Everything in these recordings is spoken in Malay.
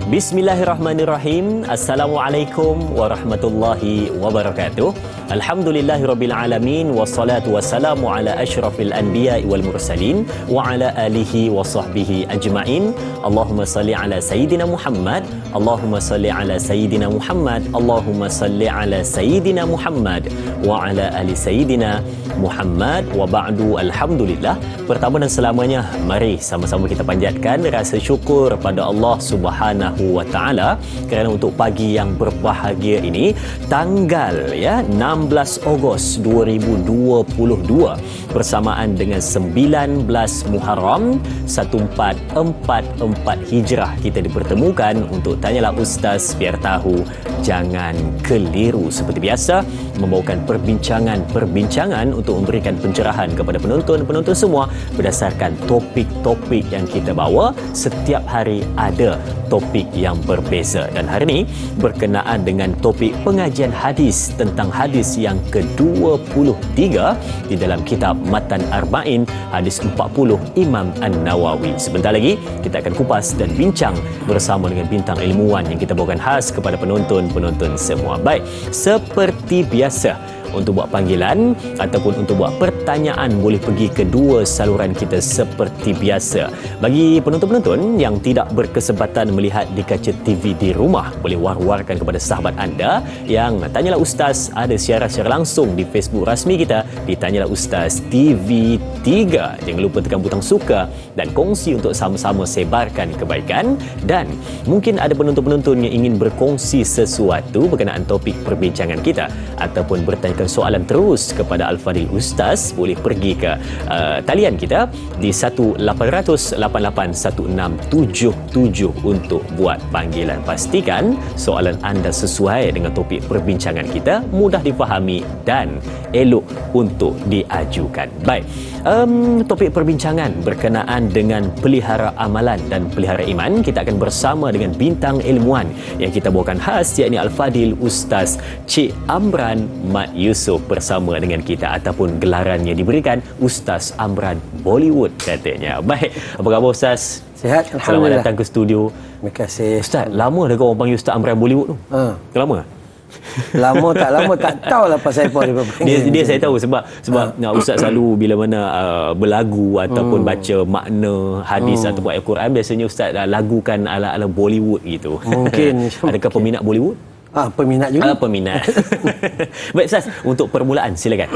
Bismillahirrahmanirrahim. Assalamualaikum warahmatullahi wabarakatuh. Alhamdulillahirabbil alamin wassalatu wassalamu ala asyrafil anbiya'i wal mursalin wa ala alihi wa sahbihi ajmain. Allahumma salli ala sayidina Muhammad. Allahumma salli ala sayidina Muhammad. Allahumma salli ala sayidina Muhammad wa ala ali sayidina Muhammad wa ba'du. Alhamdulillah. Pertama dan selamanya, mari sama-sama kita panjatkan rasa syukur pada Allah Subhanahu wa taala kerana untuk pagi yang berbahagia ini, tanggal 16 Ogos 2022 bersamaan dengan 19 Muharram 1444 Hijrah, kita dipertemukan untuk Tanyalah Ustaz, biar tahu jangan keliru. Seperti biasa, membawakan perbincangan untuk memberikan pencerahan kepada penonton semua berdasarkan topik-topik yang kita bawa. Setiap hari ada topik yang berbeza, dan hari ini berkenaan dengan topik pengajian hadis tentang hadis yang ke-23 di dalam kitab Matan Arba'in, hadis 40 Imam An-Nawawi. Sebentar lagi kita akan kupas dan bincang bersama dengan bintang ilmuwan yang kita bawakan khas kepada penonton semua. Baik, seperti biasa, untuk buat panggilan ataupun untuk buat pertanyaan boleh pergi ke dua saluran kita seperti biasa. Bagi penonton-penonton yang tidak berkesempatan melihat di kaca TV di rumah, boleh war-warkan kepada sahabat anda yang Tanyalah Ustaz ada siaran secara langsung di Facebook rasmi kita di Tanyalah Ustaz TV3. Jangan lupa tekan butang suka dan kongsi untuk sama-sama sebarkan kebaikan. Dan mungkin ada penonton-penonton yang ingin berkongsi sesuatu berkenaan topik perbincangan kita ataupun bertanya soalan terus kepada Al-Fadil Ustaz, boleh pergi ke talian kita di 18881677 untuk buat panggilan. Pastikan soalan anda sesuai dengan topik perbincangan kita, mudah difahami dan elok untuk diajukan. Baik, topik perbincangan berkenaan dengan pelihara amalan dan pelihara iman. Kita akan bersama dengan bintang ilmuwan yang kita bawakan khas, yakni Al-Fadil Ustaz Cik Amran Mat Yusof bersama dengan kita, ataupun gelarannya diberikan Ustaz Amran Bollywood katanya. Baik, apa khabar Ustaz? Sihat, alhamdulillah. Selamat datang ke studio. Terima kasih. Ustaz, lama dah kau orang panggil Ustaz Amran Bollywood tu? Lama? Lama tak tahulah pasal apa dia saya tahu sebab Ustaz selalu bila mana berlagu ataupun baca makna hadis ataupun Al-Quran, biasanya Ustaz lagukan ala-ala Bollywood gitu. Mungkin. Adakah peminat Bollywood? Peminat juga. Peminat. Baik Ustaz, untuk permulaan silakan.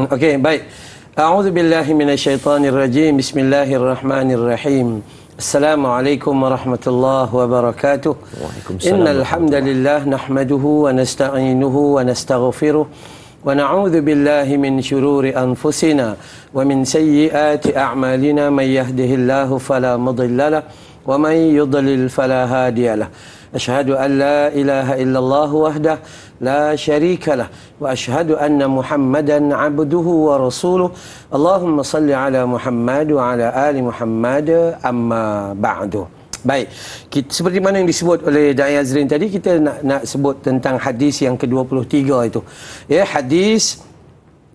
Okey, baik. A'udzubillahi minasyaitonirrajim. Bismillahirrahmanirrahim. Assalamualaikum warahmatullahi wabarakatuh. Waalaikumsalam. Innal hamdalillah nahmaduhu wa nasta'inuhu wa nastaghfiruh wa na'udzu billahi min shururi anfusina wa min sayyiati a'malina. May yahdihillahu fala mudilla lahu wa may yudlil fala hadiya lahu. Asyhadu an la ilaha illallah wahdah la syarika lah wa asyhadu anna Muhammadan abduhu wa rasuluh. Allahumma salli ala Muhammad wa ala ali Muhammad, amma ba'du. Baik, seperti mana yang disebut oleh Da'i Azrin tadi, kita nak sebut tentang hadis yang ke-23 itu. Ya, hadis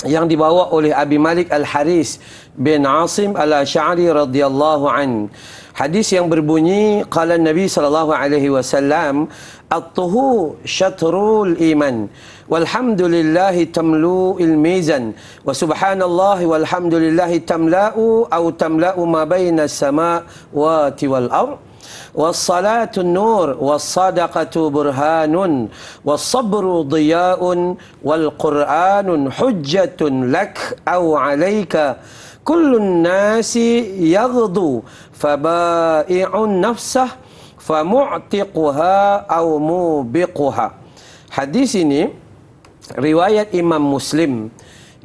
yang dibawa oleh Abi Malik Al-Haris bin Asim Al-Asy'ari radhiyallahu an. Hadis yang berbunyi, qala Nabi sallallahu alaihi wasallam, at-tuhur syatrul iman walhamdulillahi tamlu'il mizan wa subhanallahi walhamdulillahi tamla'u tamla'u ma baina as-samawati wal ardh. والصلاة النور والصدقة برهان والصبر ضياء والقرآن حجة لك أو عليك كل الناس يغدو فبائع نفسه فمعتقها أو موبقها. Hadis ini riwayat Imam Muslim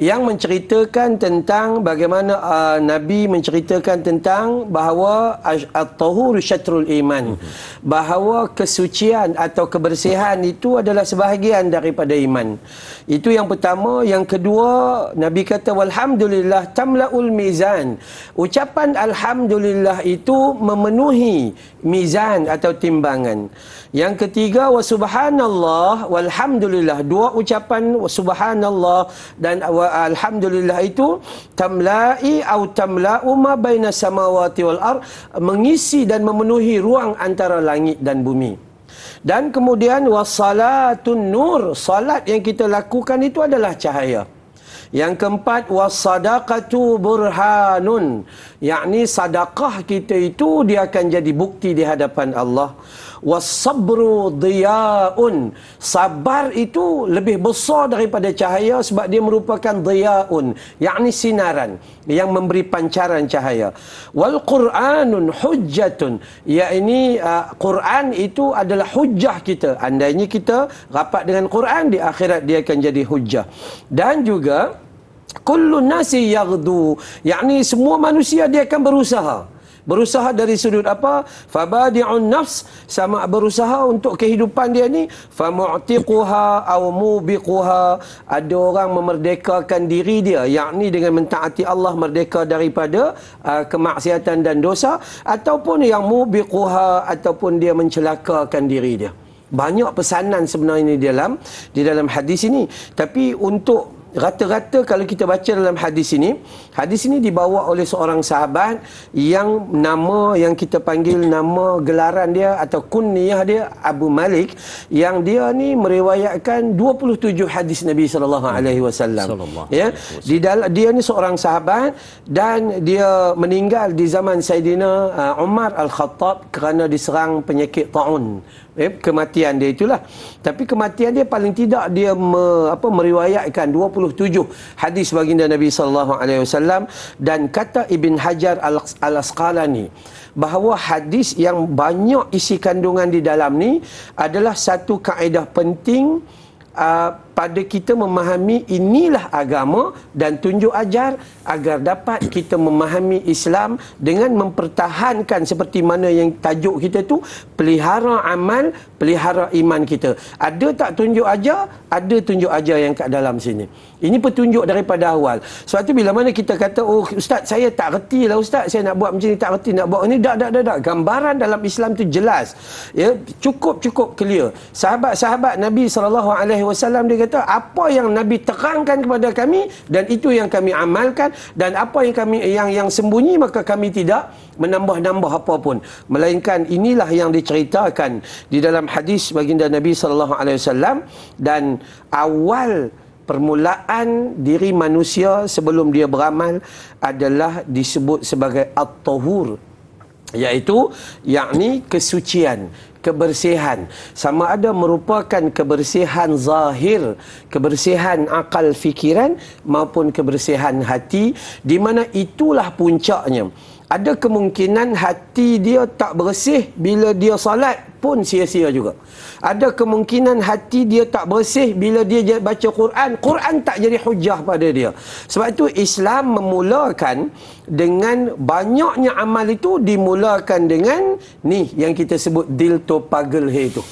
yang menceritakan tentang bagaimana Nabi menceritakan tentang bahawa at-tahur syatrul iman, bahawa kesucian atau kebersihan itu adalah sebahagian daripada iman. Itu yang pertama. Yang kedua, Nabi kata walhamdulillah tamlaul mizan. Ucapan alhamdulillah itu memenuhi mizan atau timbangan. Yang ketiga, wa subhanallah walhamdulillah. Dua ucapan subhanallah dan alhamdulillah itu tamla'i atau tamla'u ma baina samawati wal ard, mengisi dan memenuhi ruang antara langit dan bumi. Dan kemudian wassalatun nur, salat yang kita lakukan itu adalah cahaya. Yang keempat, wassadaqatu burhanun, yakni sedekah kita itu dia akan jadi bukti di hadapan Allah. Wassabru diyaun, sabar itu lebih besar daripada cahaya sebab dia merupakan diyaun, yakni sinaran yang memberi pancaran cahaya. Wal Qur'anun hujjatun, yakni Quran itu adalah hujjah kita. Andainya kita rapat dengan Quran, di akhirat dia akan jadi hujjah. Dan juga kullun nasi yaghdu, yakni semua manusia dia akan berusaha. Berusaha dari sudut apa? Fabadi'un nafs, sama berusaha untuk kehidupan dia ni. Famu'tiquha aw mubiquha, ada orang memerdekakan diri dia, yakni dengan mentaati Allah, merdeka daripada kemaksiatan dan dosa, ataupun yang mubiquha, ataupun dia mencelakakan diri dia. Banyak pesanan sebenarnya di dalam hadis ini. Tapi untuk rata-rata kalau kita baca dalam hadis ini dibawa oleh seorang sahabat yang nama yang kita panggil nama gelaran dia atau kunyah dia Abu Malik, yang dia ni meriwayatkan 27 hadis Nabi sallallahu alaihi wasallam. Ya, dia ni seorang sahabat dan dia meninggal di zaman Saidina Umar Al-Khattab kerana diserang penyakit taun. Kematian dia itulah. Tapi kematian dia paling tidak dia meriwayatkan 27 hadis baginda Nabi sallallahu alaihi wasallam. Dan kata Ibn Hajar Al-Asqalani bahawa hadis yang banyak isi kandungan di dalam ni adalah satu kaedah penting pada kita memahami inilah agama dan tunjuk ajar agar dapat kita memahami Islam dengan mempertahankan seperti mana yang tajuk kita tu, pelihara amal, pelihara iman kita. Ada tak tunjuk ajar? Ada tunjuk ajar yang kat dalam sini. Ini petunjuk daripada awal. Sebab tu bila mana kita kata, oh ustaz saya tak reti lah ustaz, saya nak buat macam ni, tak reti nak buat ni, tak. Gambaran dalam Islam tu jelas. Ya, cukup clear. Sahabat-sahabat Nabi SAW dia kata, apa yang Nabi terangkan kepada kami dan itu yang kami amalkan, dan apa yang kami yang sembunyi maka kami tidak menambah-nambah apa pun, melainkan inilah yang diceritakan di dalam hadis baginda Nabi SAW. Dan awal permulaan diri manusia sebelum dia beramal adalah disebut sebagai at-tahur, iaitu yakni kesucian, kebersihan. Sama ada merupakan kebersihan zahir, kebersihan akal fikiran, maupun kebersihan hati, di mana itulah puncaknya. Ada kemungkinan hati dia tak bersih bila dia salat pun sia-sia juga. Ada kemungkinan hati dia tak bersih bila dia baca Quran tak jadi hujah pada dia. Sebab itu Islam memulakan dengan banyaknya amal itu dimulakan dengan ni yang kita sebut dil to pagel he tu.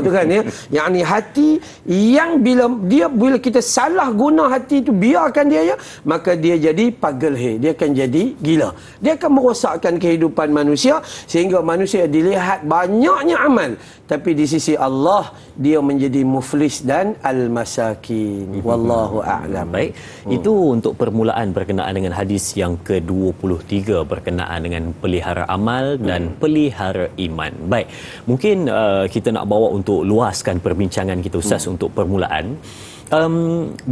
Tu kan ya. Yakni hati yang bila kita salah guna hati itu, biarkan dia ya, maka dia jadi pagel he. Dia akan jadi gila. Dia akan merosakkan kehidupan manusia sehingga manusia dilihat banyaknya amal, tapi di sisi Allah dia menjadi muflis dan al-masakin. Wallahu a'lam. Baik, itu untuk permulaan berkenaan dengan hadis yang ke-23 berkenaan dengan pelihara amal dan pelihara iman. Baik, mungkin kita nak bawa untuk luaskan perbincangan kita Ustaz untuk permulaan.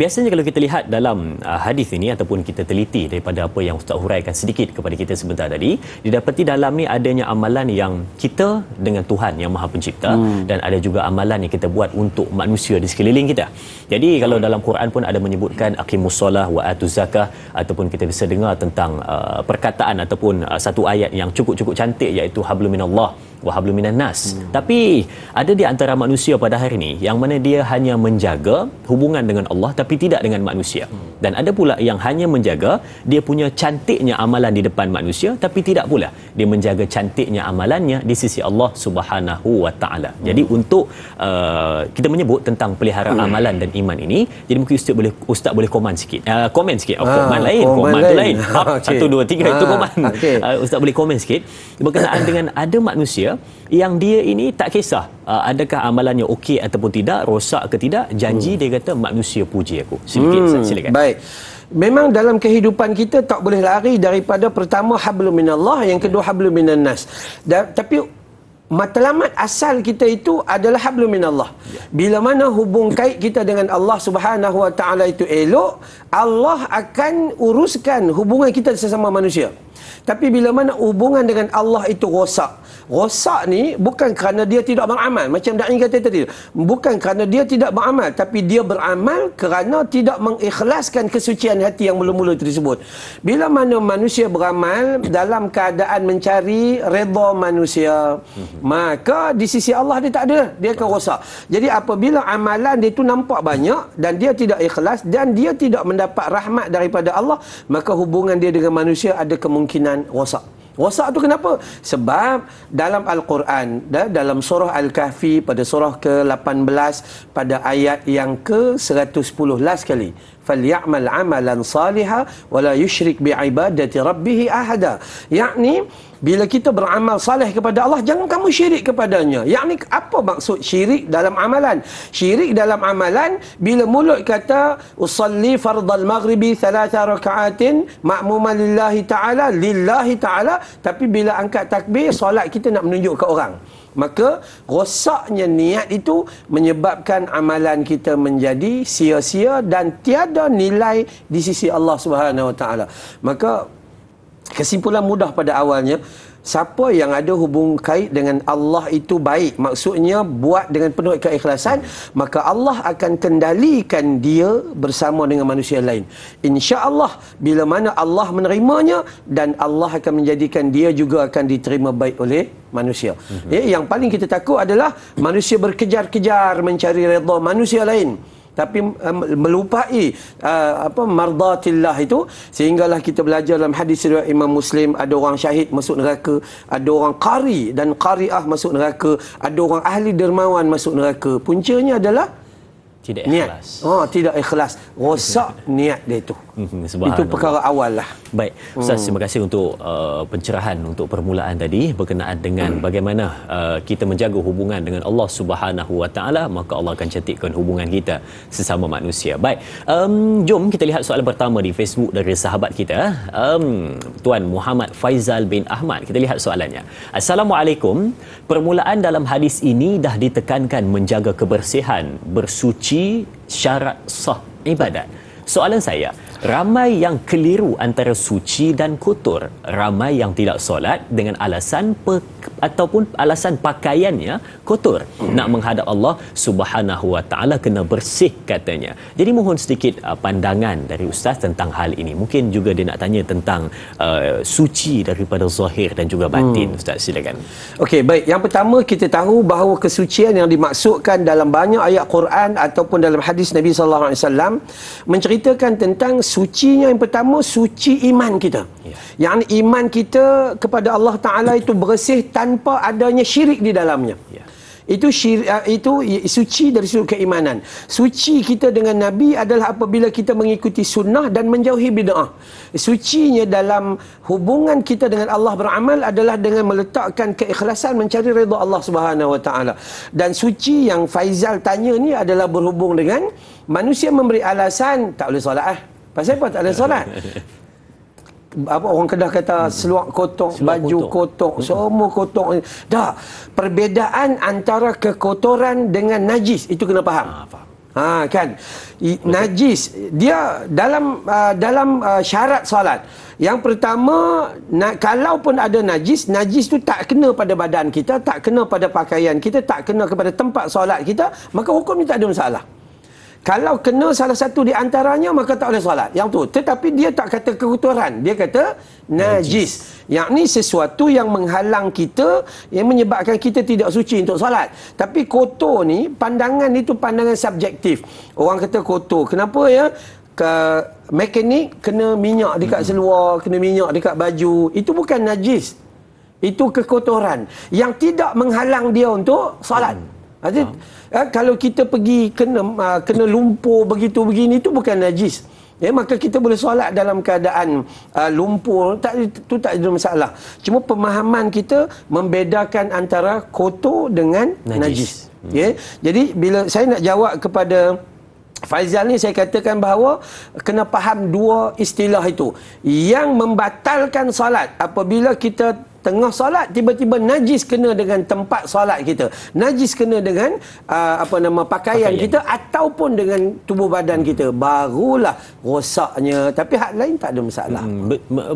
Biasanya kalau kita lihat dalam hadis ini ataupun kita teliti daripada apa yang Ustaz huraikan sedikit kepada kita sebentar tadi, didapati dalam ni adanya amalan yang kita dengan Tuhan yang Maha Pencipta, dan ada juga amalan yang kita buat untuk manusia di sekeliling kita. Jadi kalau dalam Quran pun ada menyebutkan aqimus solah wa atuz zakah, ataupun kita bisa dengar tentang perkataan ataupun satu ayat yang cukup cantik, iaitu hablum minallah wa hablum minan nas. Tapi ada di antara manusia pada hari ini yang mana dia hanya menjaga hubungan dengan Allah tapi tidak dengan manusia. Dan ada pula yang hanya menjaga dia punya cantiknya amalan di depan manusia tapi tidak pula dia menjaga cantiknya amalannya di sisi Allah Subhanahu wa taala. Jadi untuk kita menyebut tentang pelihara amalan dan iman ini, jadi mungkin ustaz boleh komen sikit. Komen tu lain. 1 2 3 itu komen. Ustaz boleh komen sikit berkenaan dengan ada manusia manusia yang dia ini tak kisah adakah amalannya okey ataupun tidak, rosak ke tidak, janji dia kata manusia puji aku. Silakan. Baik. Memang dalam kehidupan kita tak boleh lari daripada pertama hablum minallah, yang kedua hablum minan nas. Tapi matlamat asal kita itu adalah hablum minallah. Bila mana hubung kait kita dengan Allah Subhanahu wa taala itu elok, Allah akan uruskan hubungan kita sesama manusia. Tapi bila mana hubungan dengan Allah itu rosak ni bukan kerana dia tidak beramal, macam Da'i kata tadi, bukan kerana dia tidak beramal, tapi dia beramal kerana tidak mengikhlaskan kesucian hati yang mula-mula tersebut. Bila mana manusia beramal dalam keadaan mencari redha manusia, maka di sisi Allah dia tak ada, dia akan rosak. Jadi apabila amalan dia itu nampak banyak dan dia tidak ikhlas dan dia tidak mendapat rahmat daripada Allah, maka hubungan dia dengan manusia ada kemungkinan rosak. Rosak tu kenapa? Sebab dalam Al-Quran, dalam surah Al-Kahfi pada surah ke-18 pada ayat yang ke-110 last kali, فَلْيَعْمَلْ عَمَلًا صَالِحًا وَلَا يُشْرِكْ بِعِبَادَةِ رَبِّهِ أَحَدًا. Yakni bila kita beramal saleh kepada Allah, jangan kamu syirik kepadanya. Yakni apa maksud syirik dalam amalan? Syirik dalam amalan bila mulut kata usalli fardal maghribi 3 rakaatin ma'muman lillahi ta'ala, tapi bila angkat takbir solat kita nak menunjuk ke orang, maka rosaknya niat itu menyebabkan amalan kita menjadi sia-sia dan tiada nilai di sisi Allah Subhanahu wa taala. Maka kesimpulan mudah pada awalnya, siapa yang ada hubung kait dengan Allah itu baik, maksudnya buat dengan penuh keikhlasan, maka Allah akan kendalikan dia bersama dengan manusia lain. Insya-Allah bila mana Allah menerimanya, dan Allah akan menjadikan dia juga akan diterima baik oleh manusia. Yang paling kita takut adalah manusia berkejar-kejar mencari redha manusia lain, tapi melupai mardatillah itu, sehinggalah kita belajar dalam hadis riwayat Imam Muslim, ada orang syahid masuk neraka, ada orang qari dan qariah masuk neraka, ada orang ahli dermawan masuk neraka. Puncanya adalah tidak ikhlas. Tidak ikhlas, rosak niat dia itu. Itu perkara awal lah. Baik, Ustaz, terima kasih untuk pencerahan untuk permulaan tadi berkenaan dengan bagaimana kita menjaga hubungan dengan Allah Subhanahu wa taala, maka Allah akan cantikkan hubungan kita sesama manusia. Baik, jom kita lihat soalan pertama di Facebook dari sahabat kita, Tuan Muhammad Faizal bin Ahmad. Kita lihat soalannya. Assalamualaikum. Permulaan dalam hadis ini dah ditekankan menjaga kebersihan, bersuci, syarat sah ibadat. Soalan saya, ramai yang keliru antara suci dan kotor. Ramai yang tidak solat dengan alasan ataupun alasan pakaiannya kotor. Nak menghadap Allah Subhanahu wa taala kena bersih katanya. Jadi mohon sedikit pandangan dari Ustaz tentang hal ini. Mungkin juga dia nak tanya tentang suci daripada zahir dan juga batin. Ustaz, silakan. Okey, baik. Yang pertama, kita tahu bahawa kesucian yang dimaksudkan dalam banyak ayat Quran ataupun dalam hadis Nabi sallallahu alaihi wasallam menceritakan tentang sucinya. Yang pertama, suci iman kita. Yang iman kita kepada Allah Ta'ala itu bersih tanpa adanya syirik di dalamnya. Itu suci dari sudut keimanan. Suci kita dengan Nabi adalah apabila kita mengikuti sunnah dan menjauhi bid'ah. Sucinya dalam hubungan kita dengan Allah beramal adalah dengan meletakkan keikhlasan mencari redha Allah Subhanahu wa taala. Dan suci yang Faizal tanya ni adalah berhubung dengan manusia memberi alasan tak boleh solat. Pasal apa tak boleh solat? Apa orang Kedah kata seluar kotor, baju kotor, semua kotor. Dah, perbezaan antara kekotoran dengan najis itu kena faham. Kan, najis dia dalam syarat solat. Yang pertama, kalau pun ada najis tu tak kena pada badan kita, tak kena pada pakaian kita, tak kena kepada tempat solat kita, maka hukumnya tak ada masalah. Kalau kena salah satu di antaranya, maka tak boleh solat. Yang tu. Tetapi dia tak kata kekotoran. Dia kata najis. Yakni sesuatu yang menghalang kita, yang menyebabkan kita tidak suci untuk solat. Tapi kotor ni, pandangan itu pandangan subjektif. Orang kata kotor. Kenapa ya? Mekanik kena minyak dekat seluar, kena minyak dekat baju. Itu bukan najis. Itu kekotoran. Yang tidak menghalang dia untuk solat. Kalau kita pergi kena lumpur begitu begini, itu bukan najis. maka kita boleh solat dalam keadaan lumpur, tak ada masalah. Cuma pemahaman kita membedakan antara kotor dengan najis. Jadi bila saya nak jawab kepada Faizal ni, saya katakan bahawa kena faham dua istilah itu. Yang membatalkan solat apabila kita tengah solat tiba-tiba najis kena dengan tempat solat kita, najis kena dengan pakaian kita ataupun dengan tubuh badan kita, barulah rosaknya. Tapi hak lain tak ada masalah.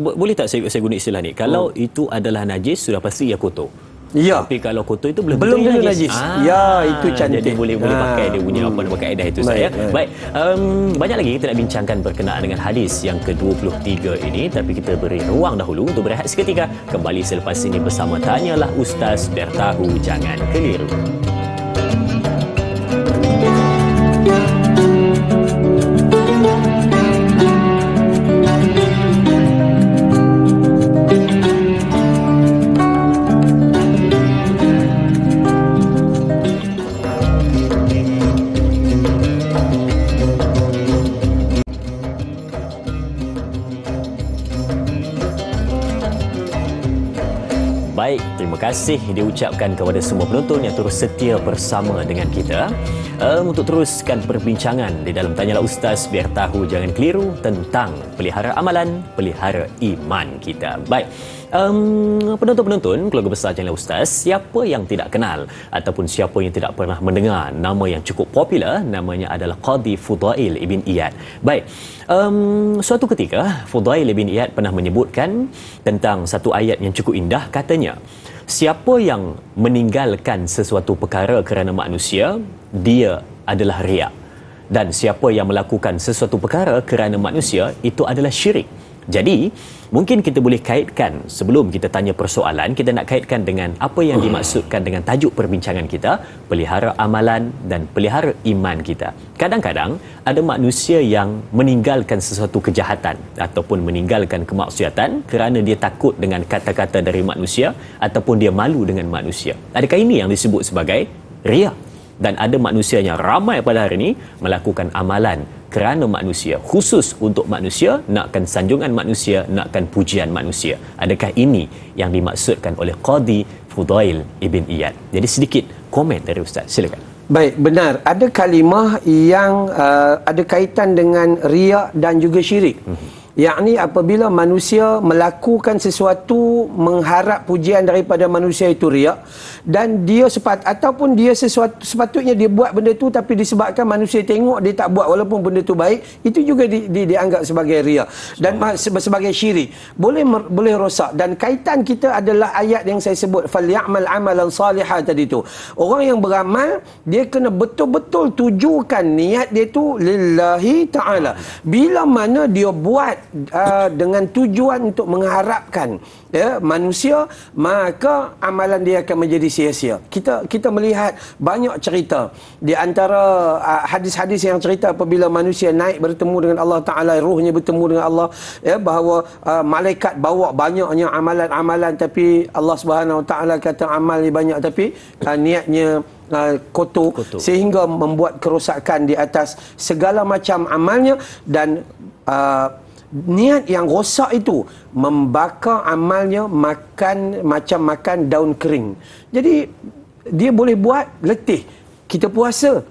Boleh tak saya guna istilah ni? Kalau itu adalah najis, sudah pasti ia kotor. Ya. Tapi kalau kotor itu belum tentu najis. Ya, itu cantik. Jadi boleh pakai dia punya apa nama kaedah itu saya. Baik. Banyak lagi kita nak bincangkan berkenaan dengan hadis yang ke-23 ini, tapi kita beri ruang dahulu untuk berehat seketika. Kembali selepas ini bersama Tanyalah Ustaz, biar tahu jangan keliru. Baik, terima kasih diucapkan kepada semua penonton yang terus setia bersama dengan kita untuk teruskan perbincangan di dalam Tanyalah Ustaz, biar tahu jangan keliru tentang pelihara amalan, pelihara iman kita. Baik, penonton-penonton keluarga besar Tanyalah Ustaz, siapa yang tidak kenal ataupun siapa yang tidak pernah mendengar nama yang cukup popular, namanya adalah Qadhi Fudail ibn Iyad. Baik, suatu ketika Fudail ibn Iyad pernah menyebutkan tentang satu ayat yang cukup indah. Katanya, siapa yang meninggalkan sesuatu perkara kerana manusia, dia adalah riak. Dan siapa yang melakukan sesuatu perkara kerana manusia, itu adalah syirik. Jadi, mungkin kita boleh kaitkan, sebelum kita tanya persoalan, kita nak kaitkan dengan apa yang dimaksudkan dengan tajuk perbincangan kita, pelihara amalan dan pelihara iman kita. Kadang-kadang ada manusia yang meninggalkan sesuatu kejahatan ataupun meninggalkan kemaksiatan kerana dia takut dengan kata-kata dari manusia ataupun dia malu dengan manusia. Adakah ini yang disebut sebagai riya? Dan ada manusia yang ramai pada hari ini melakukan amalan kerana manusia, khusus untuk manusia, nakkan sanjungan manusia, nakkan pujian manusia. Adakah ini yang dimaksudkan oleh Qadhi Fudail ibn Iyad? Jadi sedikit komen dari Ustaz, silakan. Baik, benar. Ada kalimah yang ada kaitan dengan riya dan juga syirik. Yakni apabila manusia melakukan sesuatu mengharap pujian daripada manusia, itu riak, dan dia ataupun dia sepatutnya dia buat benda tu tapi disebabkan manusia tengok dia tak buat walaupun benda tu baik, itu juga dianggap sebagai riak dan sebagai syirik. Boleh rosak. Dan kaitan kita adalah ayat yang saya sebut, falyamal amalan salihah tadi tu. Orang yang beramal, dia kena betul-betul tujukan niat dia tu lillahi ta'ala. Bila mana dia buat dengan tujuan untuk mengharapkan manusia, maka amalan dia akan menjadi sia-sia. Kita melihat banyak cerita di antara hadis-hadis yang cerita apabila manusia naik bertemu dengan Allah Ta'ala, ruhnya bertemu dengan Allah, bahawa malaikat bawa banyaknya amalan-amalan, tapi Allah Subhanahu Wa Ta'ala kata amal ni banyak tapi niatnya kotor, sehingga membuat kerosakan di atas segala macam amalnya. Dan niat yang rosak itu membakar amalnya macam makan daun kering. Jadi dia boleh buat letih. Kita puasa,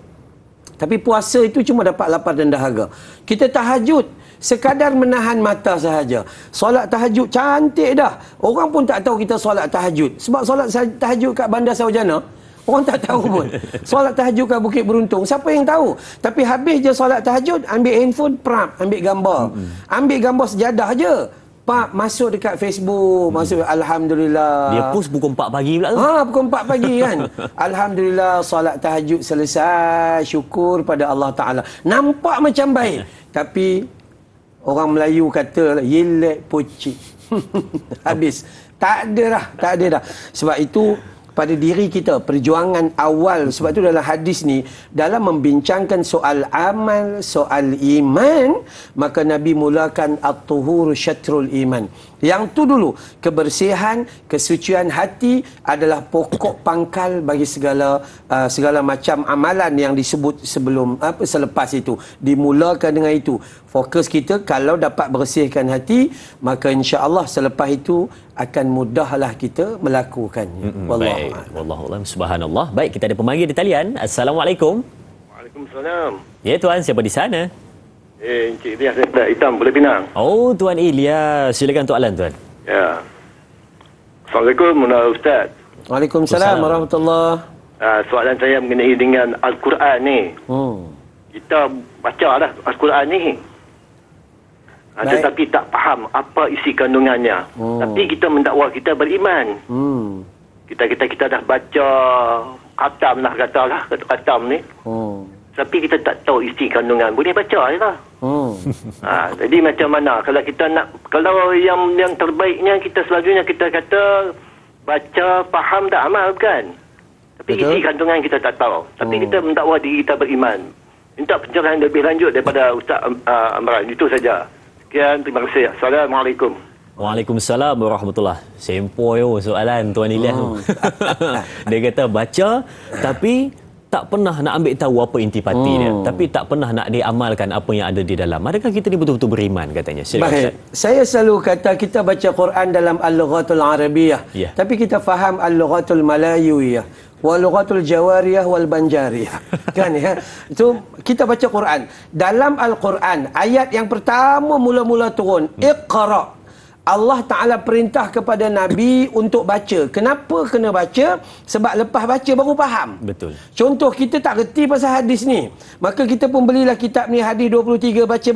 tapi puasa itu cuma dapat lapar dan dahaga. Kita tahajud, sekadar menahan mata sahaja. Solat tahajud cantik dah, orang pun tak tahu kita solat tahajud. Sebab solat tahajud kat Bandar Sarjana, orang tak tahu pun. Solat tahajud kat Bukit Beruntung, siapa yang tahu? Tapi habis je solat tahajud, ambil handphone, ambil gambar. Ambil gambar sejadah je. Pak, masuk dekat Facebook, masuk Alhamdulillah. Dia post pukul 4 pagi pula tu. Pukul 4 pagi kan. Alhamdulillah, solat tahajud selesai. Syukur pada Allah Ta'ala. Nampak macam baik. Tapi orang Melayu kata, yelek pocik. Habis. Tak ada dah. Sebab itu, pada diri kita, perjuangan awal. Sebab itu dalam hadis ni, dalam membincangkan soal amal, soal iman, maka Nabi mulakan at-tuhur syatrul iman. Yang tu dulu, kebersihan, kesucian hati adalah pokok pangkal bagi segala macam amalan yang disebut selepas itu. Dimulakan dengan itu. Fokus kita kalau dapat bersihkan hati, maka insya-Allah selepas itu akan mudahlah kita melakukannya. Wallahualam. Subhanallah. Baik, kita ada pemanggil di talian. Assalamualaikum. Waalaikumsalam. Ya tuan, siapa di sana? Encik Ilyas daripada Hitam, Pulau Pinang. Oh, Tuan Ilyas. Silakan soalan tuan. Ya. Assalamualaikum, Ustaz. Waalaikumsalam warahmatullahi. Soalan saya mengenai dengan Al-Quran ni. Kita baca dah Al-Quran ni. Tetapi tak faham apa isi kandungannya. Tapi kita mendakwa kita beriman. Kita dah baca khatam lah, katalah khatam ni. Tapi kita tak tahu isi kandungan. Boleh baca je lah. Jadi macam mana kalau kita nak, kalau yang terbaiknya kita selanjutnya kita kata baca, faham, tak amal kan. Tapi isi kandungan kita tak tahu. Tapi kita mendakwa diri kita beriman. Minta pencerahan lebih lanjut daripada Ustaz Amran. Itu saja. Sekian, terima kasih. Assalamualaikum. Waalaikumsalam warahmatullahi. Sempoi soalan Tuan Ilyas tu. Dia kata baca tapi tak pernah nak ambil tahu apa intipati dia, tapi tak pernah nak diamalkan apa yang ada di dalam. Adakah kita ni betul-betul beriman katanya? Baik. Saya selalu kata kita baca Quran dalam Al-Lughatul Arabiyah, tapi kita faham Al-Lughatul Malayuiyah, Wal-Lughatul Jawariyah wal Banjariyah. Kan ya? Itu kita baca Quran. Dalam Al-Quran, ayat yang pertama mula-mula turun, Iqra. Allah Ta'ala perintah kepada Nabi untuk baca. Kenapa kena baca? Sebab lepas baca baru faham. Betul. Contoh, kita tak reti pasal hadis ni. Maka kita pun belilah kitab ni, hadis 23, baca.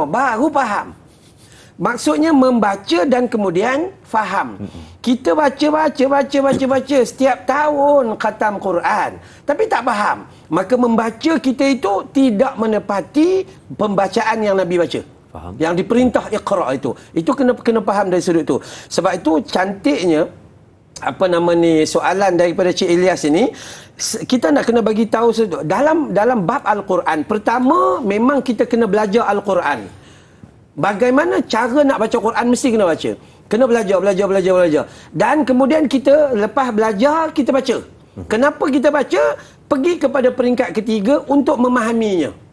Baru faham. Maksudnya membaca dan kemudian faham. Kita baca. Setiap tahun khatam Quran. Tapi tak faham. Maka membaca kita itu tidak menepati pembacaan yang Nabi baca. Faham. Yang diperintah Iqra itu kena faham dari sudut itu. Sebab itu cantiknya soalan daripada Cik Ilyas ini, kita nak kena bagi tahu dalam bab Al-Quran. Pertama, memang kita kena belajar Al-Quran. Bagaimana cara nak baca Quran, mesti kena baca. Kena belajar. Dan kemudian kita lepas belajar, kita baca. Kenapa kita baca? Pergi kepada peringkat ketiga untuk memahaminya.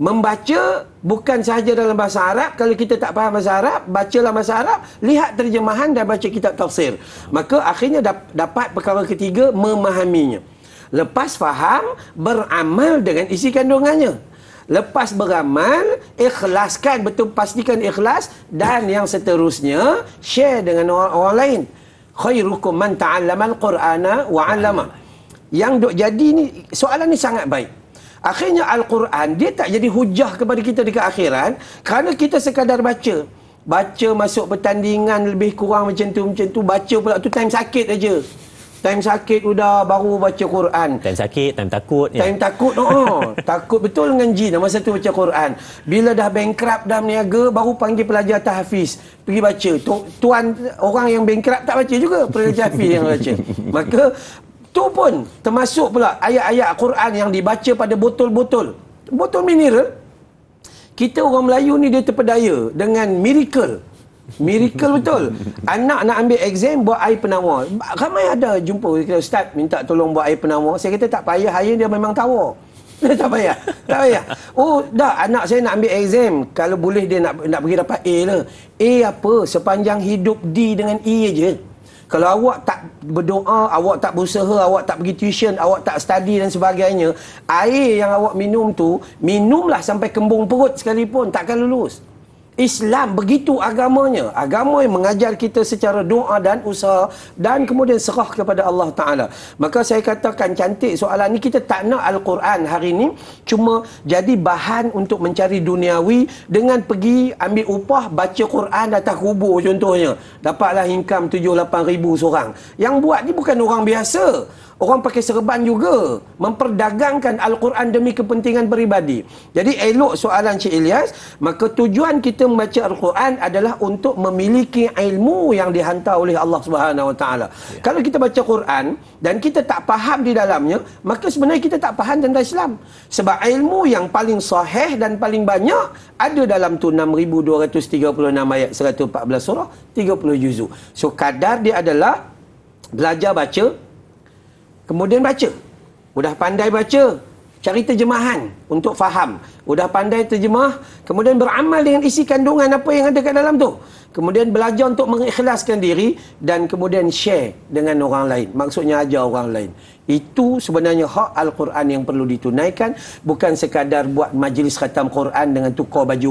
Membaca bukan sahaja dalam bahasa Arab. Kalau kita tak faham bahasa Arab, bacalah bahasa Arab, lihat terjemahan dan baca kitab tafsir. Maka akhirnya dapat perkara ketiga, memahaminya. Lepas faham, beramal dengan isi kandungannya. Lepas beramal, ikhlaskan, betul, pastikan ikhlas. Dan yang seterusnya, share dengan orang lain. Khairukum man ta'allama al-Qur'ana wa 'allama. Yang duk jadi ni, soalan ni sangat baik. Akhirnya Al-Quran dia tak jadi hujah kepada kita dekat akhirat kerana kita sekadar baca. Baca masuk pertandingan lebih kurang macam tu, baca pula tu time sakit aja. Time sakit udah baru baca Quran. Time sakit, time takut. Time takut, takut betul dengan jin masa tu baca Quran. Bila dah bankrupt, dah meniaga, baru panggil pelajar tahfiz. Pergi baca. Tuan orang yang bankrupt tak baca juga, pelajar tahfiz yang baca. Maka tu pun termasuk pula ayat-ayat Quran yang dibaca pada botol-botol mineral. Kita orang Melayu ni dia terpedaya dengan miracle betul. Anak nak ambil exam, buat air penawar. Ramai ada jumpa kita, Ustaz minta tolong buat air penawar. Saya kata tak payah, air dia memang tawar. tak payah. Oh dah, anak saya nak ambil exam, kalau boleh dia nak pergi dapat A lah. A apa? Sepanjang hidup D dengan E je. Kalau awak tak berdoa, awak tak berusaha, awak tak pergi tuition, awak tak study dan sebagainya, air yang awak minum tu, minumlah sampai kembung perut sekalipun, takkan lulus. Islam begitu agamanya. Agama yang mengajar kita secara doa dan usaha dan kemudian serah kepada Allah Ta'ala. Maka saya katakan cantik soalan ni. Kita tak nak Al-Quran hari ni cuma jadi bahan untuk mencari duniawi dengan pergi ambil upah baca Quran atas kubur contohnya. Dapatlah income 7-8 ribu seorang. Yang buat ni bukan orang biasa. Orang pakai serban juga. Memperdagangkan Al-Quran demi kepentingan peribadi. Jadi elok soalan Cik Ilyas. Maka tujuan kita membaca Al-Quran adalah untuk memiliki ilmu yang dihantar oleh Allah Subhanahu Wa Taala. Kalau kita baca Quran dan kita tak faham di dalamnya, maka sebenarnya kita tak faham tentang Islam. Sebab ilmu yang paling sahih dan paling banyak ada dalam tu 6,236 ayat 114 surah, 30 juzuk. So kadar dia adalah belajar baca, kemudian baca. Udah pandai baca, cari terjemahan untuk faham. Udah pandai terjemah, kemudian beramal dengan isi kandungan apa yang ada kat dalam tu. Kemudian belajar untuk mengikhlaskan diri dan kemudian share dengan orang lain. Maksudnya ajar orang lain. Itu sebenarnya hak Al-Quran yang perlu ditunaikan. Bukan sekadar buat majlis khatam Quran dengan tukar baju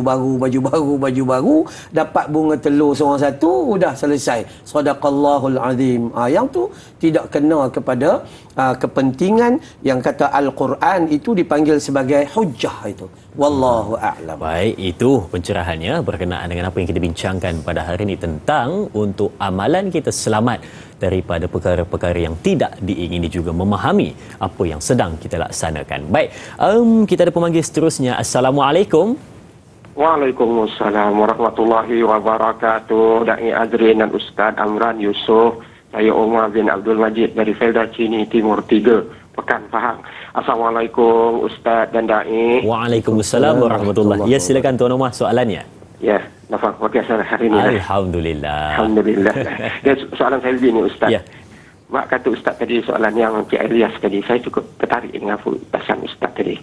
baru. Dapat bunga telur seorang satu, sudah selesai. Sadaqallahul azim. Yang tu tidak kena kepada kepentingan yang kata Al-Quran itu dipanggil sebagai hujjah itu. Wallahu a'lam. Baik, itu pencerahannya berkenaan dengan apa yang kita bincangkan pada hari ini tentang untuk amalan kita selamat daripada perkara-perkara yang tidak diingini, juga memahami apa yang sedang kita laksanakan. Baik, kita ada pemanggil seterusnya. Assalamualaikum. Waalaikumsalam warahmatullahi wabarakatuh. Da'i Azrin dan Ustaz Amran Yusof. Saya Umar bin Abdul Majid dari Felda Cini Timur 3, Pekan Pahang. Assalamualaikum Ustaz dan Da'i. Waalaikumsalam warahmatullahi. Ya, silakan Tuan Umar soalannya. Ya, nafas bagaimana hari ini? Alhamdulillah. Alhamdulillah. Dan soalan saya begini Ustaz. Ya. Mak kata Ustaz tadi soalan yang Cik Ilyas tadi, saya cukup tertarik dengan pesan Ustaz tadi.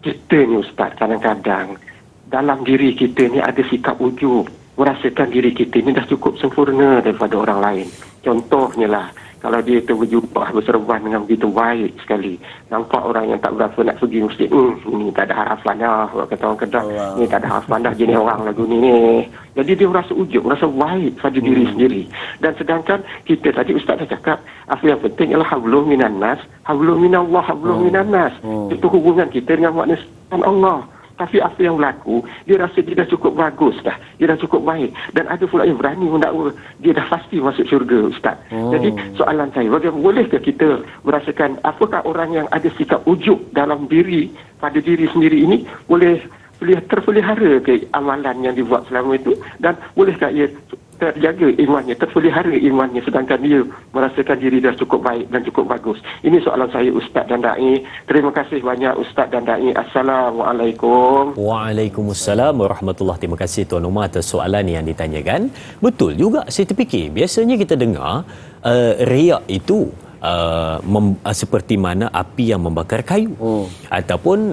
Kita ni Ustaz kadang-kadang dalam diri kita ni ada sikap ujub, merasakan diri kita ni dah cukup sempurna daripada orang lain. Contohnya lah, kalau dia tu berjubah, berserban dengan begitu baik sekali, nampak orang yang tak berapa nak pergi masjid, ini tak ada harapan dah, kata orang Kedah, ni tak ada harapan dah, jenis orang lagu ni. Jadi dia merasa ujub, merasa baik pada diri sendiri. Dan sedangkan kita tadi Ustaz dah cakap, apa yang penting ialah hablum minan nas, hablum minallah, hablum minan nas. Itu hubungan kita dengan manusia Allah. Tapi apa yang berlaku, dia rasa dia dah cukup bagus dah. Dia dah cukup baik. Dan ada pula yang berani mendakwa. Dia dah pasti masuk syurga, Ustaz. Jadi soalan saya, bagaimana bolehkah kita merasakan, apakah orang yang ada sikap ujub dalam diri, pada diri sendiri ini, boleh terpelihara ke amalan yang dibuat selama itu? Dan bolehkah ia terjaga imannya, terpelihara imannya, sedangkan dia merasakan diri dah cukup baik dan cukup bagus? Ini soalan saya Ustaz dan Da'i. Terima kasih banyak Ustaz dan Da'i. Assalamualaikum. Waalaikumsalam warahmatullahi. Terima kasih Tuan Umar atas soalan yang ditanyakan. Betul juga, saya terfikir biasanya kita dengar riak itu seperti mana api yang membakar kayu, ataupun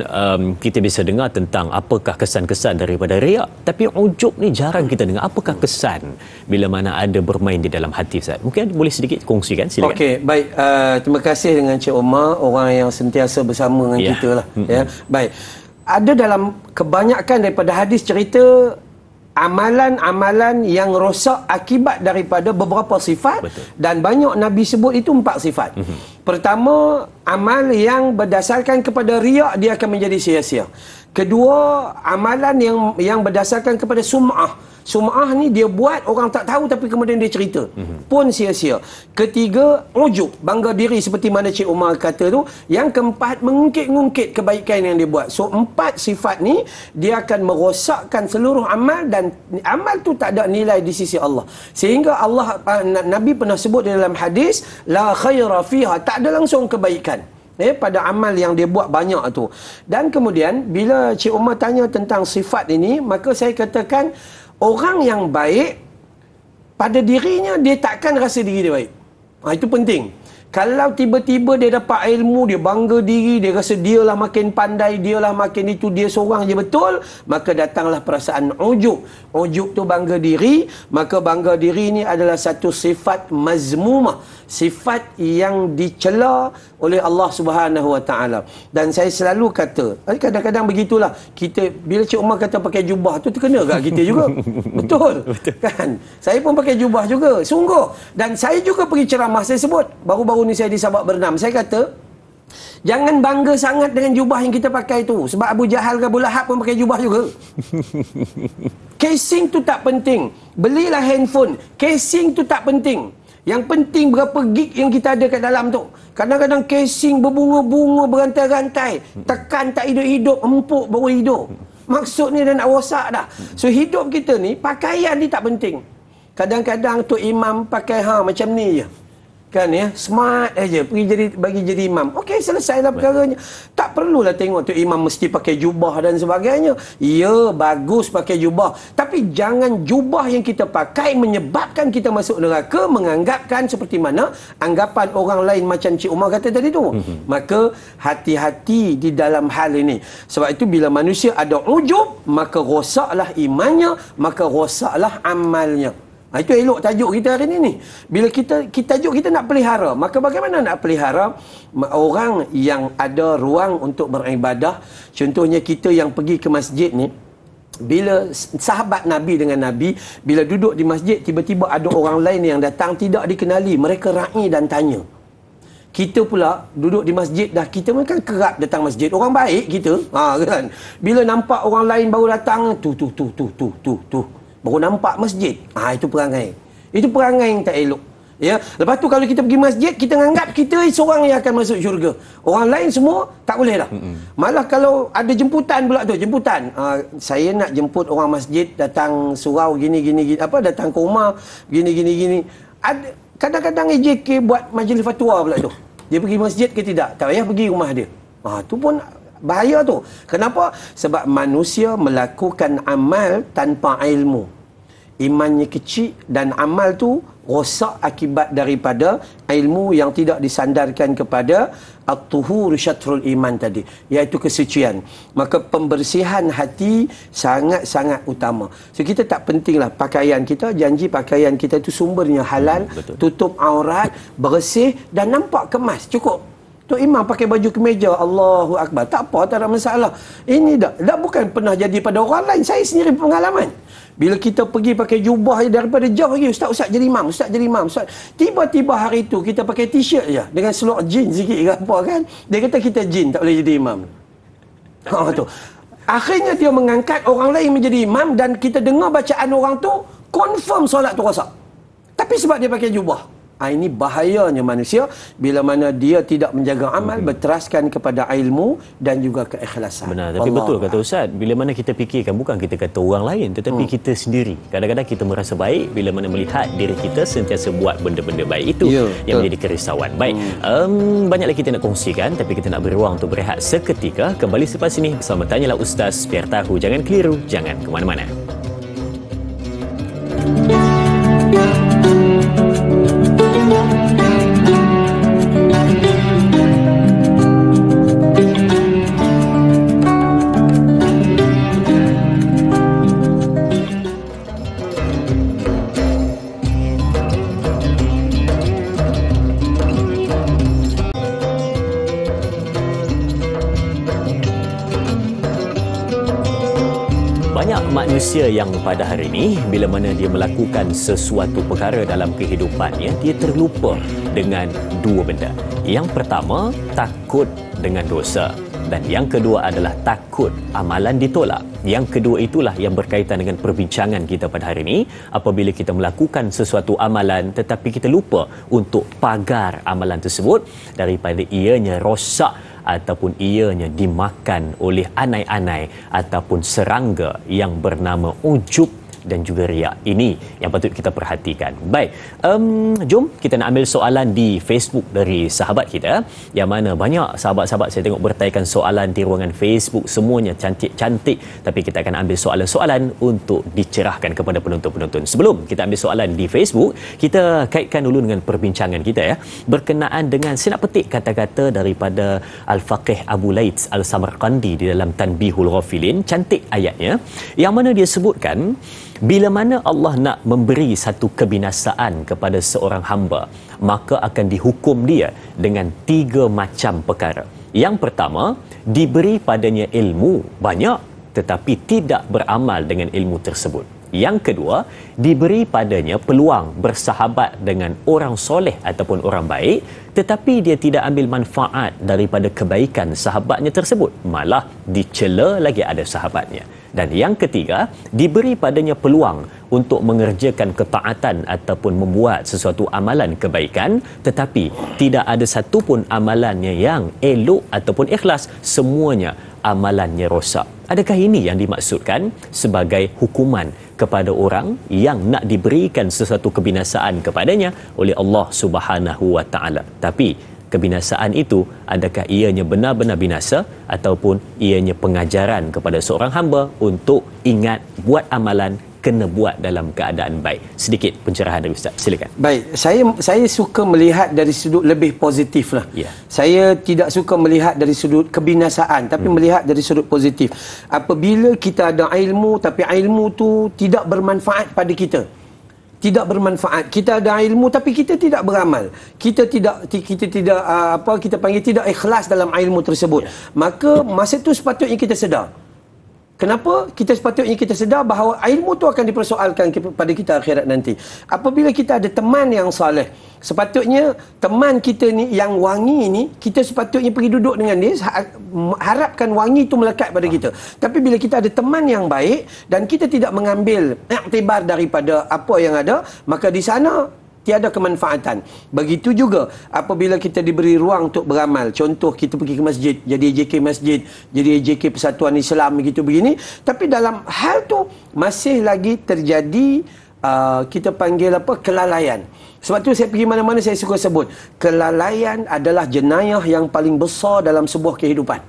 kita bisa dengar tentang apakah kesan-kesan daripada riak, tapi ujub ni jarang kita dengar. Apakah kesan bila mana ada bermain di dalam hati, Ustaz? Mungkin boleh sedikit kongsikan, silakan. Okey, baik. Terima kasih dengan Cik Omar, orang yang sentiasa bersama dengan kita lah. Ya, baik. Ada dalam kebanyakan daripada hadis cerita amalan-amalan yang rosak akibat daripada beberapa sifat. Betul. Dan banyak Nabi sebut itu 4 sifat. Pertama, amal yang berdasarkan kepada riak, dia akan menjadi sia-sia. Kedua, amalan yang berdasarkan kepada sum'ah. Sum'ah ni dia buat orang tak tahu tapi kemudian dia cerita, pun sia-sia. Ketiga, ujub, bangga diri seperti mana Cik Umar kata tu. Yang keempat, mengungkit-ungkit kebaikan yang dia buat. So 4 sifat ni dia akan merosakkan seluruh amal, dan amal tu tak ada nilai di sisi Allah. Sehingga Nabi pernah sebut di dalam hadis, la khaira fiha, tak ada langsung kebaikan pada amal yang dia buat banyak tu. Dan kemudian bila Cik Umar tanya tentang sifat ini, maka saya katakan orang yang baik pada dirinya dia takkan rasa diri dia baik. Itu penting. Kalau tiba-tiba dia dapat ilmu, dia bangga diri, dia rasa dialah makin pandai, dialah makin itu, dia seorang je betul, maka datanglah perasaan ujub. Ujub tu bangga diri, maka bangga diri ni adalah satu sifat mazmumah, sifat yang dicela oleh Allah Subhanahu Wa Taala. Dan saya selalu kata, kadang-kadang begitulah, kita bila Cik Umar kata pakai jubah tu terkena kat kita juga. Betul. Kan? Saya pun pakai jubah juga, sungguh. Dan saya juga pergi ceramah, saya sebut baru-baru ni saya di Sabak Bernam, saya kata jangan bangga sangat dengan jubah yang kita pakai tu, sebab Abu Jahal ke Abu Lahab pun pakai jubah juga. Casing tu tak penting. Belilah handphone, casing tu tak penting. Yang penting berapa gig yang kita ada kat dalam tu. Kadang-kadang casing berbunga-bunga, berantai-rantai. Tekan tak hidup-hidup, empuk baru hidup. Maksud ni dah nak rosak dah. So hidup kita ni, pakaian ni tak penting. Kadang-kadang Tok Imam pakai macam ni je. Kan ya, smart aja bagi jadi imam. Okey, selesailah perkaranya. Tak perlulah tengok Tok Imam mesti pakai jubah dan sebagainya. Ya, bagus pakai jubah, tapi jangan jubah yang kita pakai menyebabkan kita masuk neraka, menganggapkan seperti mana anggapan orang lain macam Cik Umar kata tadi tu. Maka hati-hati di dalam hal ini. Sebab itu bila manusia ada ujub, maka rosaklah imannya, maka rosaklah amalnya. Itu elok tajuk kita hari ni. Bila kita tajuk kita nak pelihara, maka bagaimana nak pelihara orang yang ada ruang untuk beribadah? Contohnya kita yang pergi ke masjid ni, bila sahabat Nabi dengan Nabi, bila duduk di masjid, tiba-tiba ada orang lain yang datang tidak dikenali, mereka ra'i dan tanya. Kita pula duduk di masjid dah, kita kan kerap datang masjid, orang baik kita, kan. Bila nampak orang lain baru datang, tu baru nampak masjid. Itu perangai. Itu perangai yang tak elok. Ya. Lepas tu kalau kita pergi masjid, kita anggap kita seorang yang akan masuk syurga. Orang lain semua tak boleh dah. Malah kalau ada jemputan pula tu, jemputan. Saya nak jemput orang masjid datang surau gini, datang ke rumah gini. Ada kadang-kadang EJK buat majlis fatwa pula tu. Dia pergi masjid ke tidak? Tak payah pergi rumah dia. Tu pun bahaya tu. Kenapa? Sebab manusia melakukan amal tanpa ilmu. Imannya kecil dan amal tu rosak akibat daripada ilmu yang tidak disandarkan kepada at-tuhur syatrul iman tadi, iaitu kesucian. Maka pembersihan hati sangat-sangat utama. So kita tak pentinglah pakaian kita, janji pakaian kita tu sumbernya halal, tutup aurat, bersih dan nampak kemas, cukup. Tok Imam pakai baju kemeja, Allahu Akbar, tak apa, tak ada masalah. Ini dah bukan pernah jadi pada orang lain, saya sendiri pengalaman. Bila kita pergi pakai jubah daripada jauh lagi, Ustaz jadi imam, Ustaz jadi imam, Ustaz. Tiba-tiba hari tu kita pakai t-shirt je dengan selok jin sikit ke apa kan. Dia kata kita jin, tak boleh jadi imam. Tu. Akhirnya dia mengangkat orang lain menjadi imam dan kita dengar bacaan orang tu, confirm solat tu rosak. Tapi sebab dia pakai jubah. Ini bahayanya manusia bila mana dia tidak menjaga amal, berteraskan kepada ilmu dan juga keikhlasan. Benar, tapi betul kata Ustaz, bila mana kita fikirkan bukan kita kata orang lain, tetapi kita sendiri. Kadang-kadang kita merasa baik bila mana melihat diri kita sentiasa buat benda-benda baik itu yang menjadi kerisauan. Baik, banyak lagi kita nak kongsikan, tapi kita nak beri ruang untuk berehat seketika. Kembali selepas ini bersama Tanyalah Ustaz, biar tahu, jangan keliru, jangan ke mana-mana. Manusia yang pada hari ini bila mana dia melakukan sesuatu perkara dalam kehidupannya, dia terlupa dengan dua benda. Yang pertama, takut dengan dosa, dan yang kedua adalah takut amalan ditolak. Yang kedua itulah yang berkaitan dengan perbincangan kita pada hari ini. Apabila kita melakukan sesuatu amalan tetapi kita lupa untuk pagar amalan tersebut daripada ianya rosak ataupun ianya dimakan oleh anai-anai ataupun serangga yang bernama ujub dan juga riak. Ini yang patut kita perhatikan. Baik, jom kita nak ambil soalan di Facebook dari sahabat kita, yang mana banyak sahabat-sahabat saya tengok bertaikan soalan di ruangan Facebook, semuanya cantik-cantik, tapi kita akan ambil soalan-soalan untuk dicerahkan kepada penonton-penonton. Sebelum kita ambil soalan di Facebook, kita kaitkan dulu dengan perbincangan kita ya, berkenaan dengan, saya nak petik kata-kata daripada Al-Faqih Abu Laits Al-Samarqandi di dalam Tanbihul Ghafilin. Cantik ayatnya, yang mana dia sebutkan bila mana Allah nak memberi satu kebinasaan kepada seorang hamba, maka akan dihukum dia dengan 3 macam perkara. Yang pertama, diberi padanya ilmu banyak tetapi tidak beramal dengan ilmu tersebut. Yang kedua, diberi padanya peluang bersahabat dengan orang soleh ataupun orang baik, tetapi dia tidak ambil manfaat daripada kebaikan sahabatnya tersebut, malah dicela lagi ada sahabatnya. Dan yang ketiga, diberi padanya peluang untuk mengerjakan ketaatan ataupun membuat sesuatu amalan kebaikan, tetapi tidak ada satu pun amalannya yang elok ataupun ikhlas, semuanya amalannya rosak. Adakah ini yang dimaksudkan sebagai hukuman kepada orang yang nak diberikan sesuatu kebinasaan kepadanya oleh Allah Subhanahu Wa Taala? Tapi kebinasaan itu, adakah ianya benar-benar binasa ataupun ianya pengajaran kepada seorang hamba untuk ingat buat amalan, kena buat dalam keadaan baik? Sedikit pencerahan dari Ustaz, silakan. Baik, saya suka melihat dari sudut lebih positif lah. Ya. Saya tidak suka melihat dari sudut kebinasaan, tapi melihat dari sudut positif. Apabila kita ada ilmu tapi ilmu tu tidak bermanfaat pada kita, tidak bermanfaat. Kita ada ilmu tapi kita tidak beramal. Kita tidak kita panggil tidak ikhlas dalam ilmu tersebut. Ya. Maka masa tu sepatutnya kita sedar. Kenapa sepatutnya kita sedar bahawa ilmu tu akan dipersoalkan kepada kita akhirat nanti. Apabila kita ada teman yang soleh, sepatutnya teman kita ni yang wangi ni, kita sepatutnya pergi duduk dengan dia, harapkan wangi tu melekat pada kita. Tapi bila kita ada teman yang baik dan kita tidak mengambil iktibar daripada apa yang ada, maka di sana tiada kemanfaatan. Begitu juga apabila kita diberi ruang untuk beramal. Contoh, kita pergi ke masjid, jadi AJK masjid, jadi AJK Persatuan Islam begitu begini. Tapi dalam hal tu masih lagi terjadi kita panggil kelalaian. Sebab tu saya pergi mana-mana saya suka sebut, kelalaian adalah jenayah yang paling besar dalam sebuah kehidupan.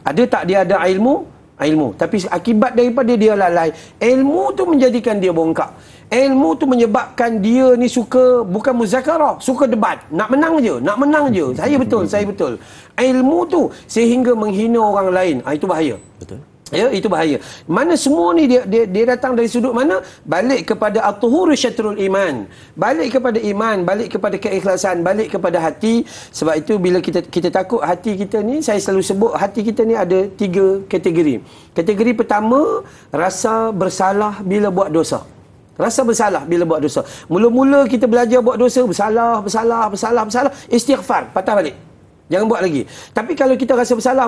Ada tak dia ada ilmu? Ilmu. Tapi akibat daripada dia lalai, ilmu tu menjadikan dia bongkak. Ilmu tu menyebabkan dia ni suka, bukan muzakarah, suka debat. Nak menang je. Saya betul. Ilmu tu sehingga menghina orang lain. Itu bahaya. Betul. Ya, itu bahaya. Mana semua ni dia datang dari sudut mana? Balik kepada at-tuhuru syatrul iman. Balik kepada iman, balik kepada keikhlasan, balik kepada hati. Sebab itu bila kita takut hati kita ni, saya selalu sebut hati kita ni ada 3 kategori. Kategori pertama, rasa bersalah bila buat dosa. Rasa bersalah bila buat dosa. Mula-mula kita belajar buat dosa, bersalah, istighfar, patah balik. Jangan buat lagi. Tapi kalau kita rasa bersalah,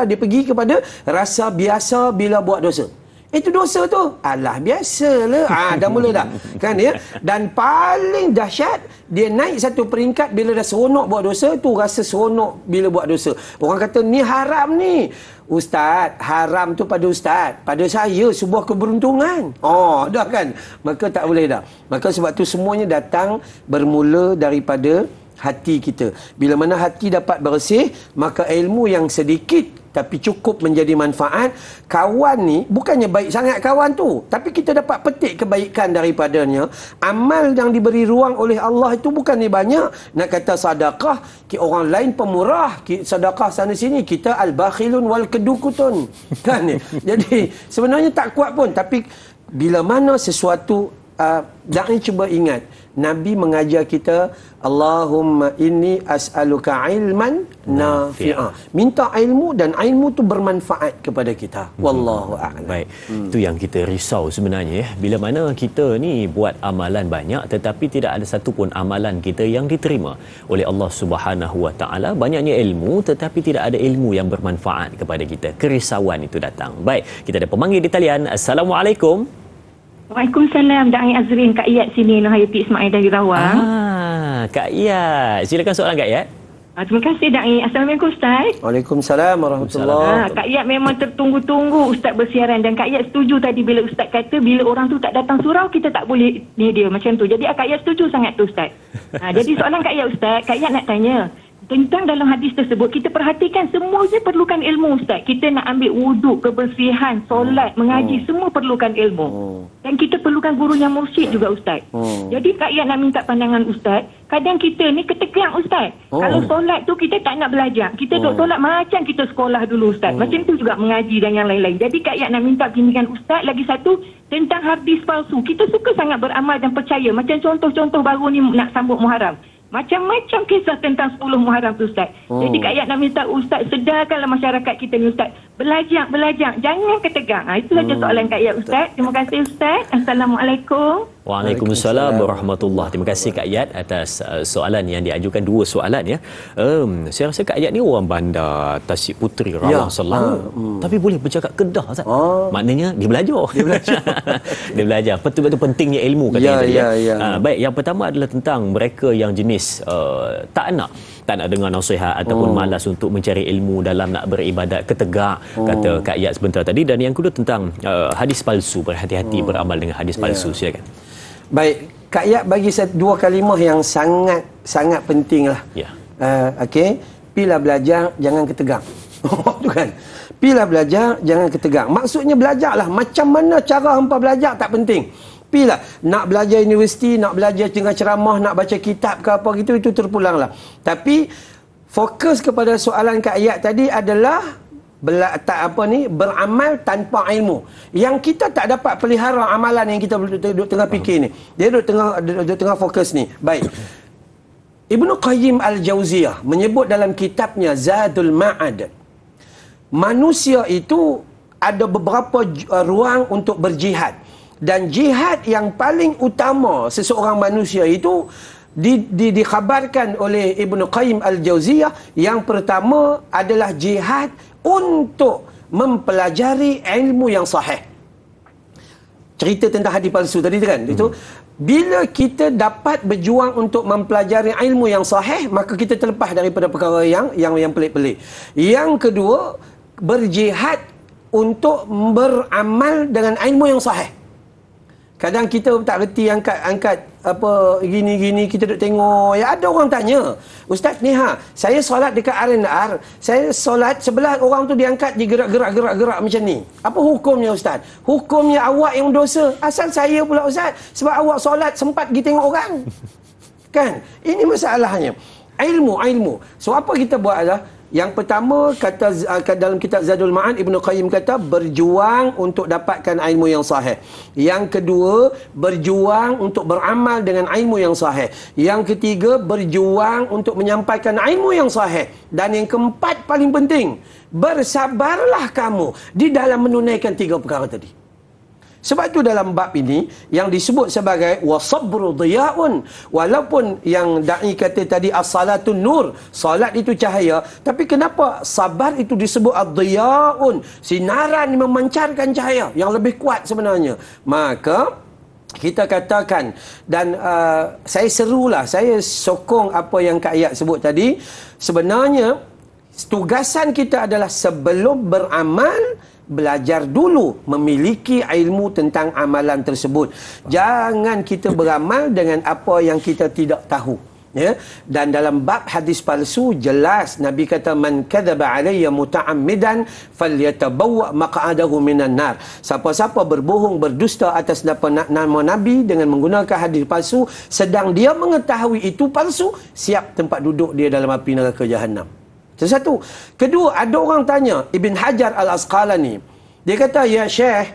dia pergi kepada rasa biasa bila buat dosa. Itu dosa tu, alah biasalah. Dah mula dah. Kan ya? Dan paling dahsyat, dia naik satu peringkat bila dah seronok buat dosa, tu rasa seronok bila buat dosa. Orang kata ni haram ni. Ustaz, haram tu pada ustaz, pada saya sebuah keberuntungan. Dah kan? Maka tak boleh dah. Maka sebab tu semuanya datang bermula daripada hati kita. Bila mana hati dapat bersih, maka ilmu yang sedikit tapi cukup menjadi manfaat. Kawan ni bukannya baik sangat kawan tu, tapi kita dapat petik kebaikan daripadanya. Amal yang diberi ruang oleh Allah itu bukannya banyak. Nak kata sedekah, orang lain pemurah, sedekah sana sini, kita al-bakhilun wal kedukutun. Kan? Jadi sebenarnya tak kuat pun, tapi bila mana sesuatu jangan cuba ingat, Nabi mengajar kita, Allahumma inni as'aluka ilman nafi'ah. Minta ilmu dan ilmu tu bermanfaat kepada kita. Wallahu a'lam. Baik. Itu yang kita risau sebenarnya ya. Bila mana kita ni buat amalan banyak tetapi tidak ada satu pun amalan kita yang diterima oleh Allah Subhanahu Wa Taala. Banyaknya ilmu tetapi tidak ada ilmu yang bermanfaat kepada kita. Kerisauan itu datang. Baik, kita ada pemanggil di talian. Assalamualaikum. Waalaikumsalam. Da'i Azrin, Kak Iyad sini, Nohayati Ismail dari Rawang. Kak Iyad. Silakan soalan Kak Iyad. Terima kasih Da'i. Assalamualaikum Ustaz. Waalaikumsalam warahmatullahi. Kak Iyad memang tertunggu-tunggu Ustaz bersiaran, dan Kak Iyad setuju tadi bila Ustaz kata bila orang tu tak datang surau kita tak boleh ni dia macam tu. Jadi Kak Iyad setuju sangat tu Ustaz. Jadi soalan Kak Iyad Ustaz, Kak Iyad nak tanya tentang dalam hadis tersebut, kita perhatikan semuanya perlukan ilmu Ustaz. Kita nak ambil wuduk, kebersihan, solat, mengaji, semua perlukan ilmu. Dan kita perlukan guru yang mursyid juga Ustaz. Jadi Kak Iyad nak minta pandangan Ustaz. Kadang kita ni ketegang Ustaz. Kalau solat tu kita tak nak belajar. Kita duduk solat macam kita sekolah dulu Ustaz. Macam tu juga mengaji dan yang lain-lain. Jadi Kak Iyad nak minta bimbingan Ustaz lagi satu tentang hadis palsu. Kita suka sangat beramal dan percaya. Macam contoh-contoh baru ni nak sambut Muharram. Macam-macam kisah tentang 10 Muharram tu Ustaz. Jadi Kak Ayat nak minta Ustaz sedarkanlah masyarakat kita ni Ustaz. Belajar. Jangan ketegang. Itu saja soalan Kak Ayat Ustaz. Terima kasih Ustaz. Assalamualaikum. Waalaikumsalam warahmatullahi. Terima kasih Kak Ayat atas soalan yang diajukan, 2 soalan ya. Saya rasa Kak Ayat ni orang bandar Tasik Puteri, Rawang Selangor. Tapi boleh bercakap Kedah Ustaz. Maknanya dia belajar. Dia belajar. Betul-betul pentingnya ilmu katanya tadi. Baik, yang pertama adalah tentang mereka yang jenis tak nak dengar nasihat ataupun malas untuk mencari ilmu dalam nak beribadat, ketegak kata Kak Ayat sebentar tadi. Dan yang kedua tentang hadis palsu, berhati-hati beramal dengan hadis palsu. Silakan. Baik, Kak Ayat bagi 2 kalimah yang sangat penting lah. Okey, pilah belajar, jangan ketegang. Tu kan. Pilah belajar, jangan ketegang. Maksudnya belajarlah. Macam mana cara hampa belajar tak penting. Pilah. Nak belajar universiti, nak belajar dengan ceramah, nak baca kitab ke apa gitu, itu terpulanglah. Tapi fokus kepada soalan Kak Ayat tadi adalah beramal tanpa ilmu. Yang kita tak dapat pelihara amalan yang kita duduk tengah fikir ni. Dia duduk tengah fokus ni. Baik. Ibnu Qayyim Al-Jauziyah menyebut dalam kitabnya Zadul Ma'ad, manusia itu ada beberapa ruang untuk berjihad. Dan jihad yang paling utama seseorang manusia itu dikhabarkan oleh Ibnu Qayyim Al-Jauziyah. Yang pertama adalah jihad untuk mempelajari ilmu yang sahih. Cerita tentang hadis palsu tadi kan, itu bila kita dapat berjuang untuk mempelajari ilmu yang sahih, maka kita terlepas daripada perkara yang pelik-pelik. Yang kedua, berjihad untuk beramal dengan ilmu yang sahih. Kadang kita tak reti angkat apa gini-gini, kita duk tengok. Ya, ada orang tanya, Ustaz ni saya solat dekat R&R, saya solat sebelah orang tu diangkat, digerak-gerak macam ni. Apa hukumnya Ustaz? Hukumnya awak yang dosa. Asal saya pula Ustaz, sebab awak solat sempat pergi tengok orang. Kan? Ini masalahnya. Ilmu. So apa kita buat adalah, yang pertama kata dalam kitab Zadul Ma'ad, Ibnu Qayyim kata berjuang untuk dapatkan ilmu yang sahih. Yang kedua, berjuang untuk beramal dengan ilmu yang sahih. Yang ketiga, berjuang untuk menyampaikan ilmu yang sahih. Dan yang keempat paling penting, bersabarlah kamu di dalam menunaikan 3 perkara tadi. Sebab itu dalam bab ini yang disebut sebagai wasabru dhiyaun, walaupun yang dai kata tadi as-salatun nur, salat itu cahaya, tapi kenapa sabar itu disebut ad-dhiyaun, sinaran memancarkan cahaya yang lebih kuat sebenarnya. Maka kita katakan, dan saya serulah, saya sokong apa yang Kak Ayat sebut tadi. Sebenarnya tugasan kita adalah sebelum beramal, belajar dulu, memiliki ilmu tentang amalan tersebut. Jangan kita beramal dengan apa yang kita tidak tahu. Ya? Dan dalam bab hadis palsu jelas Nabi kata, man kadzaba alayya muta'ammidan falyatabawwa maq'adahu minan nar. Siapa-siapa berbohong, berdusta atas nama Nabi dengan menggunakan hadis palsu sedang dia mengetahui itu palsu, siap tempat duduk dia dalam api neraka Jahannam. Itu satu. Kedua, ada orang tanya Ibn Hajar Al-Asqalani. Dia kata, ya Syekh,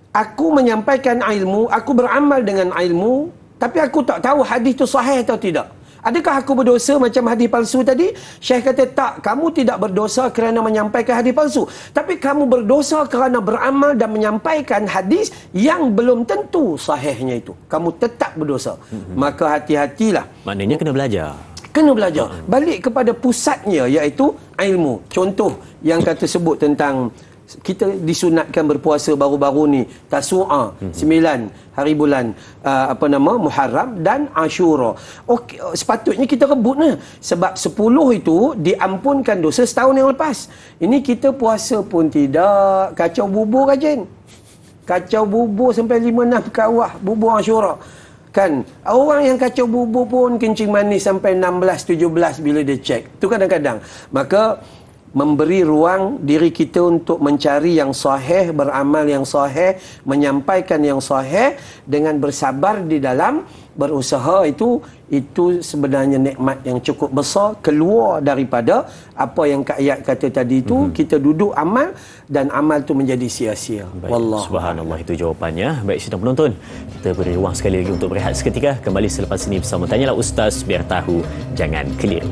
aku menyampaikan ilmu, aku beramal dengan ilmu, tapi aku tak tahu hadis itu sahih atau tidak. Adakah aku berdosa macam hadis palsu tadi? Syekh kata, tak. Kamu tidak berdosa kerana menyampaikan hadis palsu. Tapi kamu berdosa kerana beramal dan menyampaikan hadis yang belum tentu sahihnya itu. Kamu tetap berdosa. Maka hati-hatilah. Maknanya kena belajar. Kena belajar. Balik kepada pusatnya, iaitu ilmu. Contoh yang kata sebut tentang kita disunatkan berpuasa baru-baru ni, Tasu'a, 9 hari bulan Muharram dan Ashura. Okey, sepatutnya kita rebut ni. Sebab 10 itu diampunkan dosa setahun yang lepas. Ini kita puasa pun tidak, kacau bubur rajin. Kacau bubur sampai 5-6 kawah bubur Ashura. Kan, orang yang kacau bubur pun kencing manis sampai 16-17 bila dia cek. Itu kadang-kadang. Maka memberi ruang diri kita untuk mencari yang sahih, beramal yang sahih, menyampaikan yang sahih dengan bersabar di dalam berusaha itu sebenarnya nikmat yang cukup besar, keluar daripada apa yang Kak Ayat kata tadi itu. Kita duduk amal dan amal tu menjadi sia-sia. Wallah, subhanallah, itu jawapannya. Baik, sidang penonton, kita beri ruang sekali lagi untuk berehat seketika. Kembali selepas ini bersama Tanyalah Ustaz, biar tahu jangan keliru.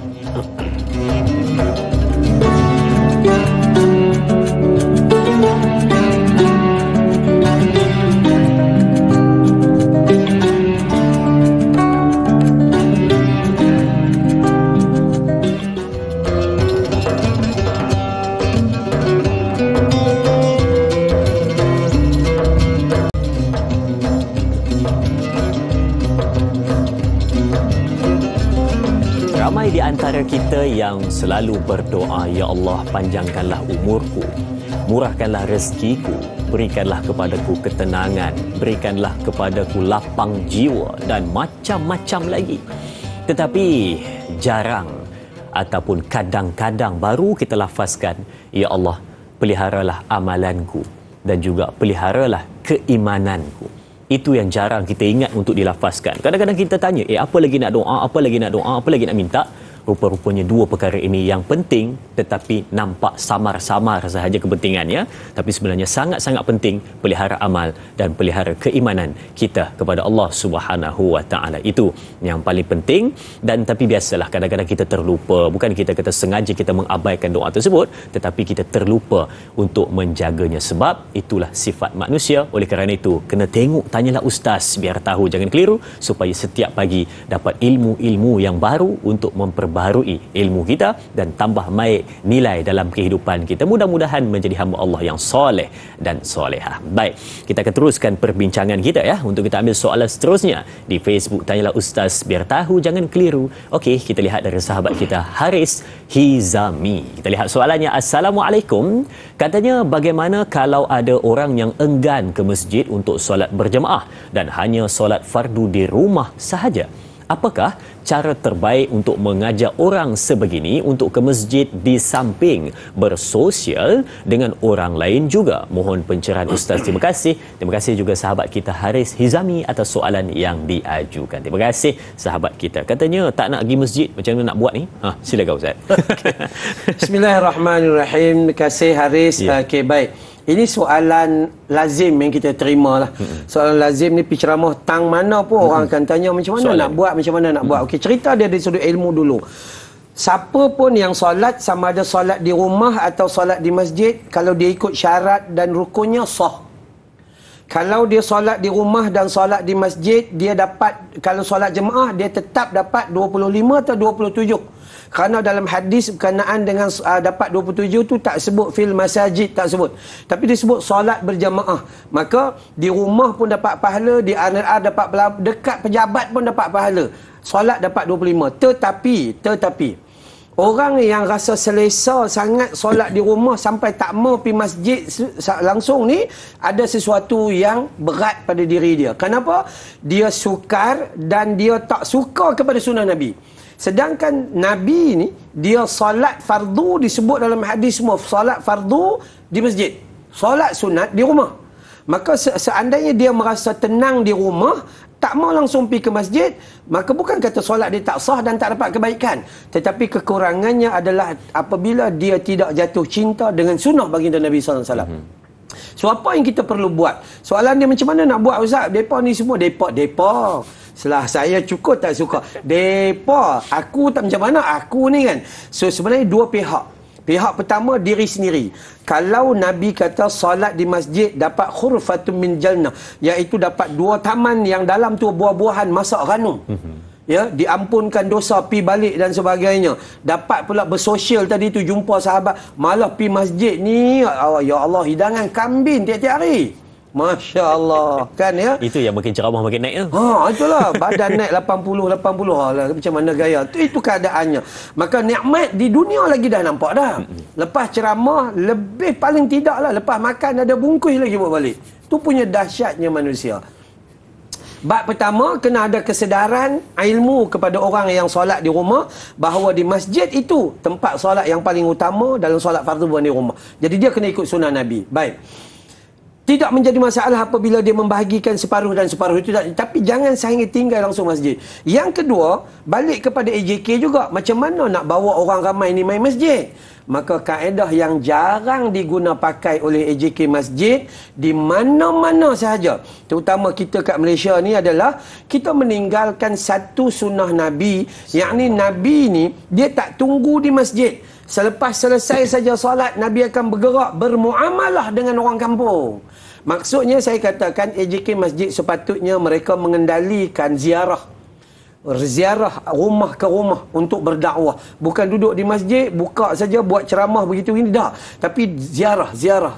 Ramai di antara kita yang selalu berdoa, Ya Allah, panjangkanlah umurku, murahkanlah rezekiku, berikanlah kepadaku ketenangan, berikanlah kepadaku lapang jiwa dan macam-macam lagi. Tetapi jarang ataupun kadang-kadang baru kita lafazkan, Ya Allah, peliharalah amalanku dan juga peliharalah keimananku. Itu yang jarang kita ingat untuk dilafazkan. Kadang-kadang kita tanya, apa lagi nak doa, apa lagi nak doa, apa lagi nak minta? Rupa-rupanya dua perkara ini yang penting, tetapi nampak samar-samar sahaja kepentingannya. Tapi sebenarnya sangat-sangat penting pelihara amal dan pelihara keimanan kita kepada Allah Subhanahu Wa Taala. Itu yang paling penting. Dan tapi biasalah kadang-kadang kita terlupa. Bukan kita kata sengaja kita mengabaikan doa tersebut, tetapi kita terlupa untuk menjaganya. Sebab itulah sifat manusia. Oleh kerana itu, kena tengok Tanyalah Ustaz, biar tahu jangan keliru, supaya setiap pagi dapat ilmu-ilmu yang baru untuk memperbaharui ilmu kita dan tambah baik nilai dalam kehidupan kita. Mudah-mudahan menjadi hamba Allah yang soleh dan solehah. Baik, kita akan teruskan perbincangan kita ya. Untuk kita ambil soalan seterusnya di Facebook Tanyalah Ustaz, biar tahu jangan keliru. Okey, kita lihat dari sahabat kita Haris Hizami. Kita lihat soalannya. Assalamualaikum. Katanya, bagaimana kalau ada orang yang enggan ke masjid untuk solat berjemaah dan hanya solat fardu di rumah sahaja? Apakah cara terbaik untuk mengajak orang sebegini untuk ke masjid di samping bersosial dengan orang lain juga? Mohon pencerahan Ustaz. Terima kasih. Terima kasih juga sahabat kita Haris Hizami atas soalan yang diajukan. Terima kasih sahabat kita. Katanya tak nak pergi masjid, macam mana nak buat ni? Silakan Ustaz. Bismillahirrahmanirrahim. Terima kasih Haris. Okey, baik. Ini soalan lazim yang kita terima lah. Soalan lazim ni penceramah tang mana pun orang akan tanya macam mana nak buat, macam mana nak buat. Okey, cerita dia dari sudut ilmu dulu. Siapa pun yang solat, sama ada solat di rumah atau solat di masjid, kalau dia ikut syarat dan rukunnya sah. Kalau dia solat di rumah dan solat di masjid, dia dapat, kalau solat jemaah, dia tetap dapat 25 atau 27. Kerana dalam hadis berkenaan dengan dapat 27 tu tak sebut fil masajid, tak sebut. Tapi disebut solat berjamaah. Maka di rumah pun dapat pahala, di RNR dapat pahala, dekat pejabat pun dapat pahala. Solat dapat 25. Tetapi orang yang rasa selesa sangat solat di rumah sampai tak mau pergi masjid langsung ni, ada sesuatu yang berat pada diri dia. Kenapa? Dia sukar dan dia tak suka kepada sunnah Nabi. Sedangkan Nabi ni, dia solat fardu disebut dalam hadis semua, solat fardu di masjid, solat sunat di rumah. Maka seandainya dia merasa tenang di rumah, tak mau langsung pergi ke masjid, maka bukan kata solat dia tak sah dan tak dapat kebaikan. Tetapi kekurangannya adalah apabila dia tidak jatuh cinta dengan sunnah baginda Nabi SAW. So apa yang kita perlu buat? Soalan dia macam mana nak buat Ustaz? Depa ni semua depa. Setelah saya cukup tak suka. Depa, aku tak macam mana aku ni kan. So sebenarnya dua pihak. Pihak pertama diri sendiri. Kalau Nabi kata solat di masjid dapat khurfatun min jannah, iaitu dapat 2 taman yang dalam tu buah-buahan masak ranum. Ya, diampunkan dosa, pi balik dan sebagainya. Dapat pula bersosial tadi tu, jumpa sahabat, malah pi masjid ni, ya Allah, hidangan kambing tiap-tiap hari. Masya Allah, kan ya? Itu yang makin ceramah makin naik. Itulah, badan naik 80. Macam mana gaya? Itu keadaannya. Maka nikmat di dunia lagi dah nampak dah. Lepas ceramah, lebih paling tidaklah lepas makan ada bungkus lagi buat balik. Itu punya dahsyatnya manusia. Bab pertama, kena ada kesedaran ilmu kepada orang yang solat di rumah, bahawa di masjid itu tempat solat yang paling utama dalam solat fardu bukan di rumah. Jadi dia kena ikut sunnah Nabi. Baik. Tidak menjadi masalah apabila dia membahagikan separuh dan separuh itu. Tapi jangan sahingi tinggal langsung masjid. Yang kedua, balik kepada AJK juga. Macam mana nak bawa orang ramai ni main masjid? Maka kaedah yang jarang diguna pakai oleh AJK masjid di mana-mana sahaja, terutama kita kat Malaysia ni, adalah kita meninggalkan satu sunnah Nabi. Yakni Nabi ni dia tak tunggu di masjid. Selepas selesai saja solat, Nabi akan bergerak bermuamalah dengan orang kampung. Maksudnya saya katakan AJK masjid sepatutnya mereka mengendalikan ziarah rumah ke rumah untuk berdakwah. Bukan duduk di masjid, buka saja buat ceramah begitu ini, dah. Tapi ziarah. Ziarah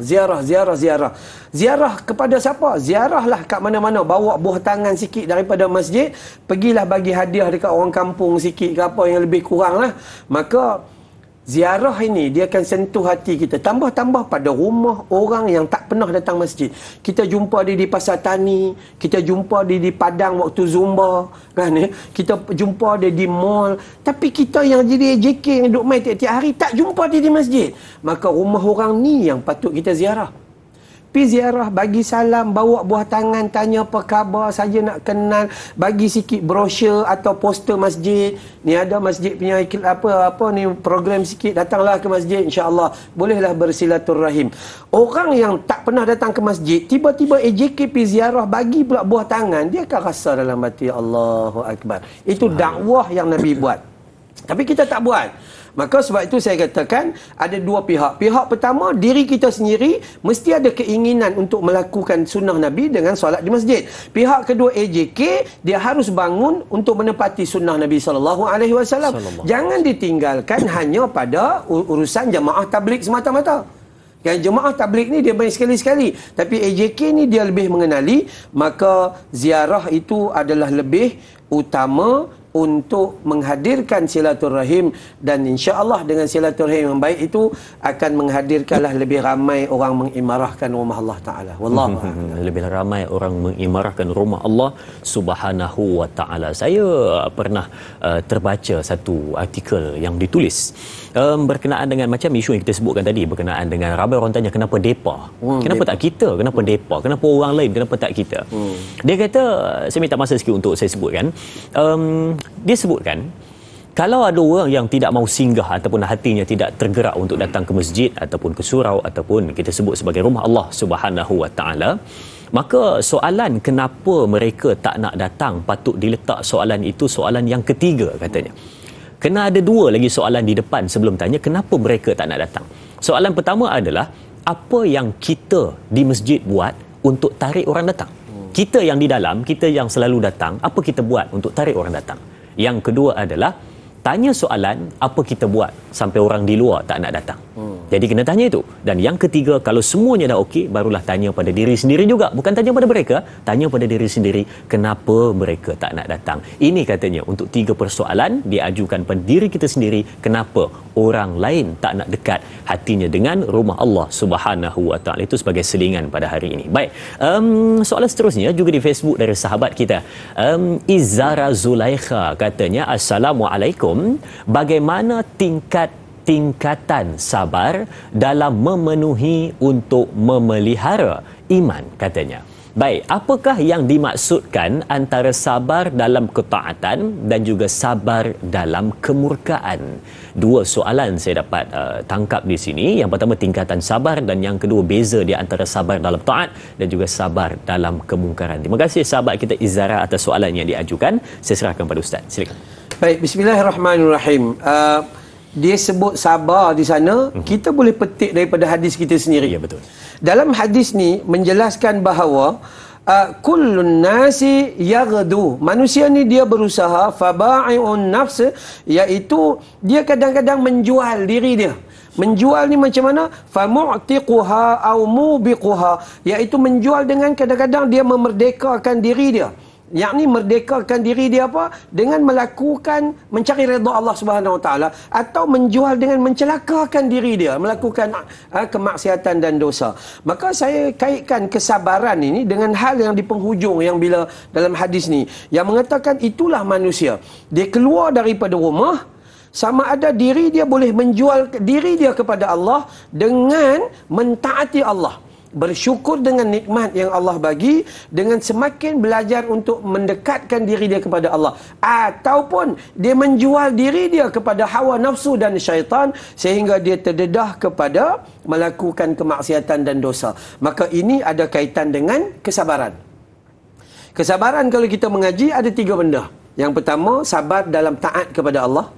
kepada siapa? Ziarahlah kat mana-mana. Bawa buah tangan sikit daripada masjid, pergilah bagi hadiah dekat orang kampung sikit ke apa yang lebih kurang lah. Maka ziarah ini dia akan sentuh hati kita. Tambah-tambah pada rumah orang yang tak pernah datang masjid. Kita jumpa dia di pasar tani, kita jumpa dia di padang waktu zumba, kan? Kita jumpa dia di mall. Tapi kita yang jadi AJK yang duduk main tiap-tiap hari, tak jumpa dia di masjid. Maka rumah orang ni yang patut kita ziarah. Pergi ziarah, bagi salam, bawa buah tangan, tanya apa khabar, saja nak kenal, bagi sikit brosur atau poster masjid. Ni ada masjid punya apa ni program sikit, datanglah ke masjid, insya-Allah bolehlah bersilaturahim. Orang yang tak pernah datang ke masjid, tiba-tiba AJK pergi ziarah, bagi pula buah tangan, dia akan rasa dalam hati, Allahu Akbar. Itu dakwah yang Nabi buat. Tapi kita tak buat. Maka sebab itu saya katakan ada dua pihak. Pihak pertama, diri kita sendiri mesti ada keinginan untuk melakukan sunnah Nabi dengan solat di masjid. Pihak kedua AJK, dia harus bangun untuk menepati sunnah Nabi SAW. Jangan ditinggalkan hanya pada urusan jamaah tabligh semata-mata. Yang jemaah tabligh ni dia main sekali-sekali. Tapi AJK ni dia lebih mengenali. Maka ziarah itu adalah lebih utama untuk menghadirkan silaturahim, dan insya-Allah dengan silaturahim yang baik itu akan menghadirkanlah lebih ramai orang mengimarahkan rumah Allah Taala. Wallahu a'lam. Lebih ramai orang mengimarahkan rumah Allah Subhanahu wa taala. Saya pernah terbaca satu artikel yang ditulis berkenaan dengan macam isu yang kita sebutkan tadi, berkenaan dengan ramai orang tanya kenapa depa? Kenapa tak kita? Kenapa depa? Kenapa orang lain? Kenapa tak kita? Dia kata, saya minta masa sikit untuk saya sebutkan. Dia sebutkan, kalau ada orang yang tidak mau singgah ataupun hatinya tidak tergerak untuk datang ke masjid ataupun ke surau ataupun kita sebut sebagai rumah Allah Subhanahu wa taala, maka soalan kenapa mereka tak nak datang patut diletak soalan itu soalan yang ketiga, katanya. Kena ada dua lagi soalan di depan sebelum tanya kenapa mereka tak nak datang. Soalan pertama adalah, apa yang kita di masjid buat untuk tarik orang datang? Kita yang di dalam, kita yang selalu datang, apa kita buat untuk tarik orang datang? Yang kedua adalah, tanya soalan, apa kita buat sampai orang di luar tak nak datang? Jadi kena tanya itu. Dan yang ketiga, kalau semuanya dah okey, barulah tanya pada diri sendiri juga. Bukan tanya pada mereka, tanya pada diri sendiri, kenapa mereka tak nak datang? Ini katanya untuk 3 persoalan diajukan pada diri kita sendiri, kenapa orang lain tak nak dekat hatinya dengan rumah Allah Subhanahu wa taala. Itu sebagai selingan pada hari ini. Baik, soalan seterusnya juga di Facebook dari sahabat kita. Izara Zulaikha katanya, Assalamualaikum, bagaimana tingkatan sabar dalam memenuhi untuk memelihara iman, katanya. Baik, apakah yang dimaksudkan antara sabar dalam ketaatan dan juga sabar dalam kemurkaan? 2 soalan saya dapat tangkap di sini. Yang pertama tingkatan sabar, dan yang kedua beza di antara sabar dalam taat dan juga sabar dalam kemungkaran. Terima kasih sahabat kita Izara atas soalan yang diajukan. Saya serahkan pada Ustaz. Silakan. Baik, bismillahirrahmanirrahim. Dia sebut sabar di sana, kita boleh petik daripada hadis kita sendiri. Ya, betul. Dalam hadis ni menjelaskan bahawa kullun nasi yaghdu, manusia ni dia berusaha, faba'i'un nafs, iaitu dia kadang-kadang menjual diri dia. Menjual ni macam mana? Famu'tiquha au mubiquha, iaitu menjual dengan kadang-kadang dia memerdekakan diri dia. Yakni merdekakan diri dia apa? Dengan melakukan, mencari redha Allah Subhanahu Wa Taala, atau menjual dengan mencelakakan diri dia, melakukan kemaksiatan dan dosa. Maka saya kaitkan kesabaran ini dengan hal yang di penghujung, yang bila dalam hadis ni yang mengatakan itulah manusia. Dia keluar daripada rumah, sama ada diri dia boleh menjual diri dia kepada Allah dengan mentaati Allah. bersyukur dengan nikmat yang Allah bagi, dengan semakin belajar untuk mendekatkan diri dia kepada Allah, ataupun dia menjual diri dia kepada hawa nafsu dan syaitan sehingga dia terdedah kepada melakukan kemaksiatan dan dosa. Maka ini ada kaitan dengan kesabaran. Kesabaran kalau kita mengaji ada 3 benda. Yang pertama, sabar dalam taat kepada Allah.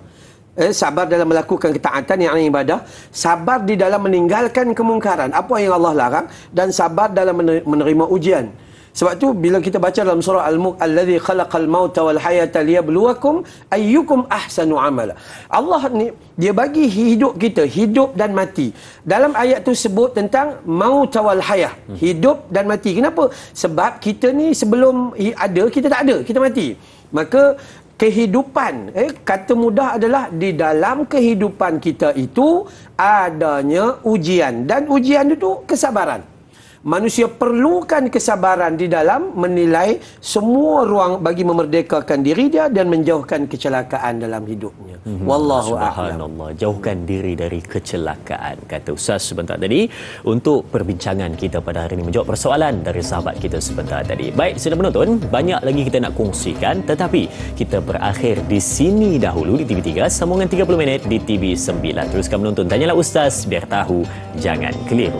Sabar dalam melakukan ketaatan yang ibadah, sabar di dalam meninggalkan kemungkaran, apa yang Allah larang, dan sabar dalam menerima ujian. Sebab tu bila kita baca dalam surah Al-Mulk, allazi khalaqal mauta wal hayata liyabluwakum ayyukum ahsanu amala. Allah ni dia bagi hidup kita, hidup dan mati. Dalam ayat tu sebut tentang mauta wal hayah, hidup dan mati. Kenapa? Sebab kita ni sebelum ada, kita tak ada, kita mati. Maka kehidupan, kata mudah adalah di dalam kehidupan kita itu adanya ujian, dan ujian itu kesabaran. Manusia perlukan kesabaran di dalam menilai semua ruang bagi memerdekakan diri dia dan menjauhkan kecelakaan dalam hidupnya. Wallahu a'lam. Subhanallah, jauhkan diri dari kecelakaan, kata Ustaz sebentar tadi, untuk perbincangan kita pada hari ini, menjawab persoalan dari sahabat kita sebentar tadi. Baik, sedang menonton, banyak lagi kita nak kongsikan, tetapi kita berakhir di sini dahulu di TV3, sambungan 30 minit di TV9. Teruskan menonton Tanyalah Ustaz, biar tahu jangan keliru.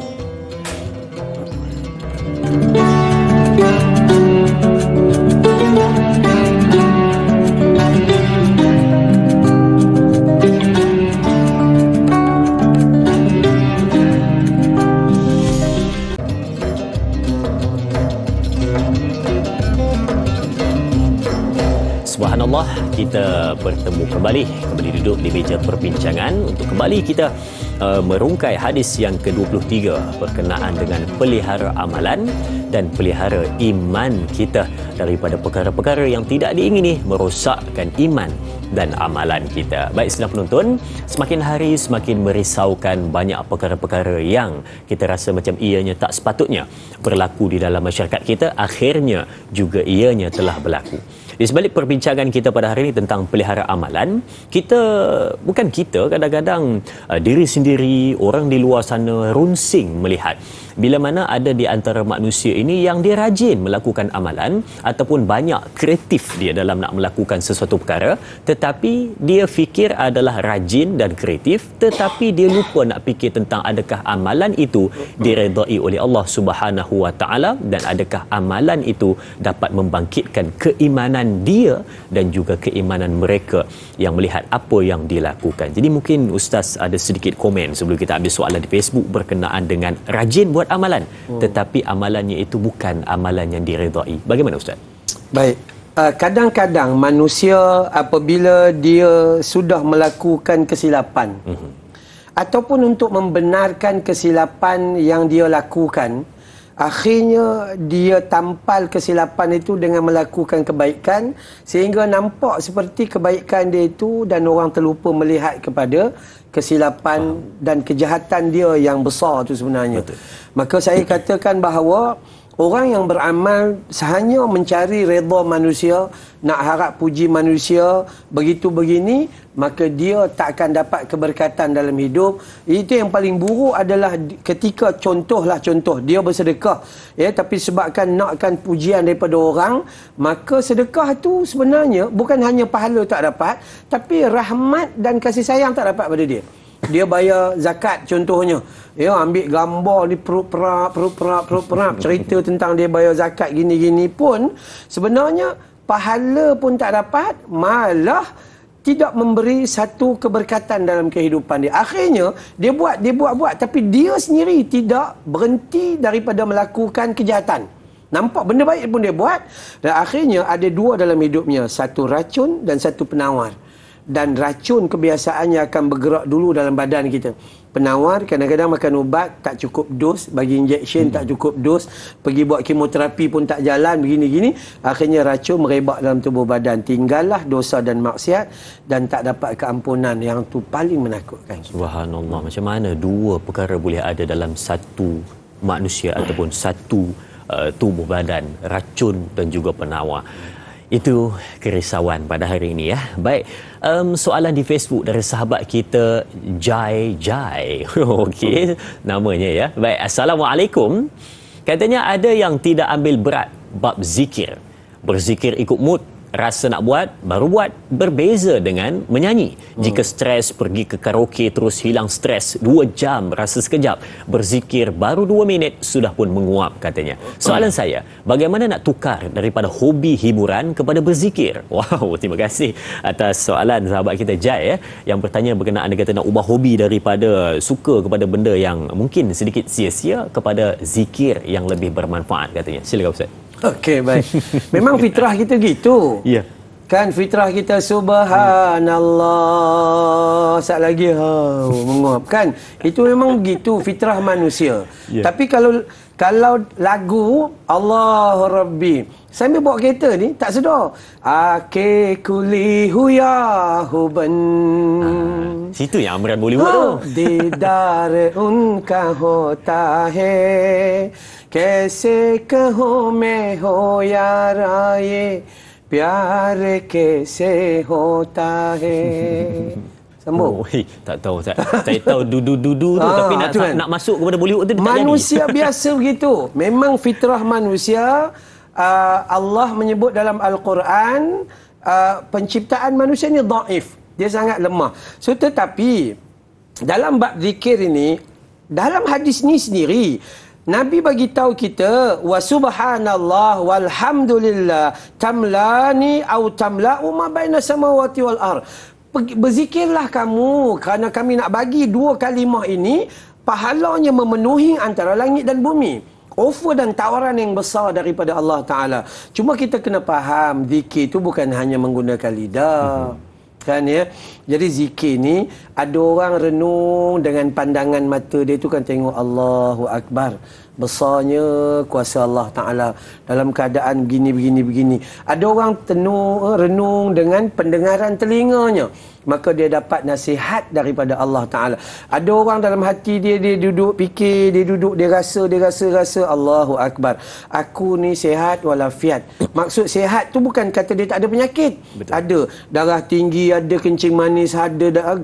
Subhanallah, kita bertemu kembali duduk di meja perbincangan untuk kembali kita merungkai hadis yang ke-23 berkenaan dengan pelihara amalan dan pelihara iman kita daripada perkara-perkara yang tidak diingini merosakkan iman dan amalan kita. Baik, sedang penonton, semakin hari semakin merisaukan banyak perkara-perkara yang kita rasa macam ianya tak sepatutnya berlaku di dalam masyarakat kita, akhirnya juga ianya telah berlaku. Di sebalik perbincangan kita pada hari ini tentang pelihara amalan, kadang-kadang diri sendiri, orang di luar sana runsing melihat bila mana ada di antara manusia ini yang dia rajin melakukan amalan ataupun banyak kreatif dia dalam nak melakukan sesuatu perkara, tetapi dia fikir adalah rajin dan kreatif, tetapi dia lupa nak fikir tentang adakah amalan itu diredai oleh Allah Subhanahu Wa Taala, dan adakah amalan itu dapat membangkitkan keimanan dia dan juga keimanan mereka yang melihat apa yang dilakukan. Jadi mungkin Ustaz ada sedikit komen sebelum kita ambil soalan di Facebook berkenaan dengan rajin buat amalan, tetapi amalannya itu bukan amalan yang diredai. Bagaimana Ustaz? Baik, kadang-kadang manusia apabila dia sudah melakukan kesilapan ataupun untuk membenarkan kesilapan yang dia lakukan, akhirnya dia tampal kesilapan itu dengan melakukan kebaikan sehingga nampak seperti kebaikan dia itu, dan orang terlupa melihat kepada kesilapan dan kejahatan dia yang besar itu sebenarnya. Betul. Maka saya katakan bahawa orang yang beramal hanya mencari redha manusia, nak harap puji manusia, begitu begini, maka dia tak akan dapat keberkatan dalam hidup. Itu yang paling buruk adalah ketika contoh dia bersedekah, tapi sebabkan nakkan pujian daripada orang, maka sedekah tu sebenarnya bukan hanya pahala tak dapat, tapi rahmat dan kasih sayang tak dapat pada dia. Dia bayar zakat contohnya, ambil gambar ni perut perap cerita tentang dia bayar zakat gini-gini pun sebenarnya pahala pun tak dapat, malah tidak memberi satu keberkatan dalam kehidupan dia. Akhirnya dia buat, tapi dia sendiri tidak berhenti daripada melakukan kejahatan. Nampak benda baik pun dia buat, dan akhirnya ada dua dalam hidupnya, satu racun dan satu penawar. Dan racun kebiasaannya akan bergerak dulu dalam badan kita. Penawar kadang-kadang makan ubat tak cukup dos, bagi injection tak cukup dos, pergi buat kemoterapi pun tak jalan, begini-gini. Akhirnya racun merebak dalam tubuh badan. Tinggallah dosa dan maksiat dan tak dapat keampunan, yang tu paling menakutkan. Subhanallah, macam mana dua perkara boleh ada dalam satu manusia ataupun satu tubuh badan, racun dan juga penawar. Itu kerisauan pada hari ini ya. Baik, soalan di Facebook dari sahabat kita Jai. Okey, namanya ya. Baik, Assalamualaikum. Katanya ada yang tidak ambil berat bab zikir. Berzikir ikut mood, rasa nak buat, baru buat. Berbeza dengan menyanyi. Jika stres, pergi ke karaoke terus hilang stres. 2 jam rasa sekejap. Berzikir baru 2 minit sudah pun menguap katanya. Soalan saya, bagaimana nak tukar daripada hobi hiburan kepada berzikir? Wow, terima kasih atas soalan sahabat kita Jai yang bertanya berkenaan dia kata nak ubah hobi daripada suka kepada benda yang mungkin sedikit sia-sia kepada zikir yang lebih bermanfaat katanya. Silakan Ustaz. Okey, baik. Memang fitrah kita gitu. Ya. Kan fitrah kita subhanallah. Sat lagi menguap kan. Itu memang begitu fitrah manusia. Ya. Tapi kalau lagu Allah Rabbi sambil bawa kereta ni tak sedar. Ake kuli huya huban. Situ yang Amran Bollywood tu. Didar unka hota hai. कैसे कहूँ मैं हो यार ये प्यार कैसे होता है. Sambung. Tak tahu Ustaz. Saya tahu dudu tapi nak masuk kepada Bollywood tu manusia biasa begitu. Memang fitrah manusia. Allah menyebut dalam Al-Quran penciptaan manusia ni dhaif. Dia sangat lemah. So tetapi dalam bab zikir ini, dalam hadis ni sendiri Nabi bagi tahu kita wa subhanallah walhamdulillah tamlani au tamla'u ma baina samawati wal ard. Berzikirlah kamu kerana kami nak bagi 2 kalimah ini pahalanya memenuhi antara langit dan bumi. Offer dan tawaran yang besar daripada Allah Ta'ala. Cuma kita kena faham zikir itu bukan hanya menggunakan lidah. Kan ya. Jadi zikir ni ada orang renung dengan pandangan mata dia tu kan tengok Allahu Akbar. Besarnya kuasa Allah Ta'ala dalam keadaan begini. Ada orang renung dengan pendengaran telinganya. Maka dia dapat nasihat daripada Allah Ta'ala. Ada orang dalam hati dia duduk fikir, dia rasa Allahu Akbar. Aku ni sihat walafiat. Maksud sihat tu bukan kata dia tak ada penyakit. Betul. Ada darah tinggi, ada kencing manis, ada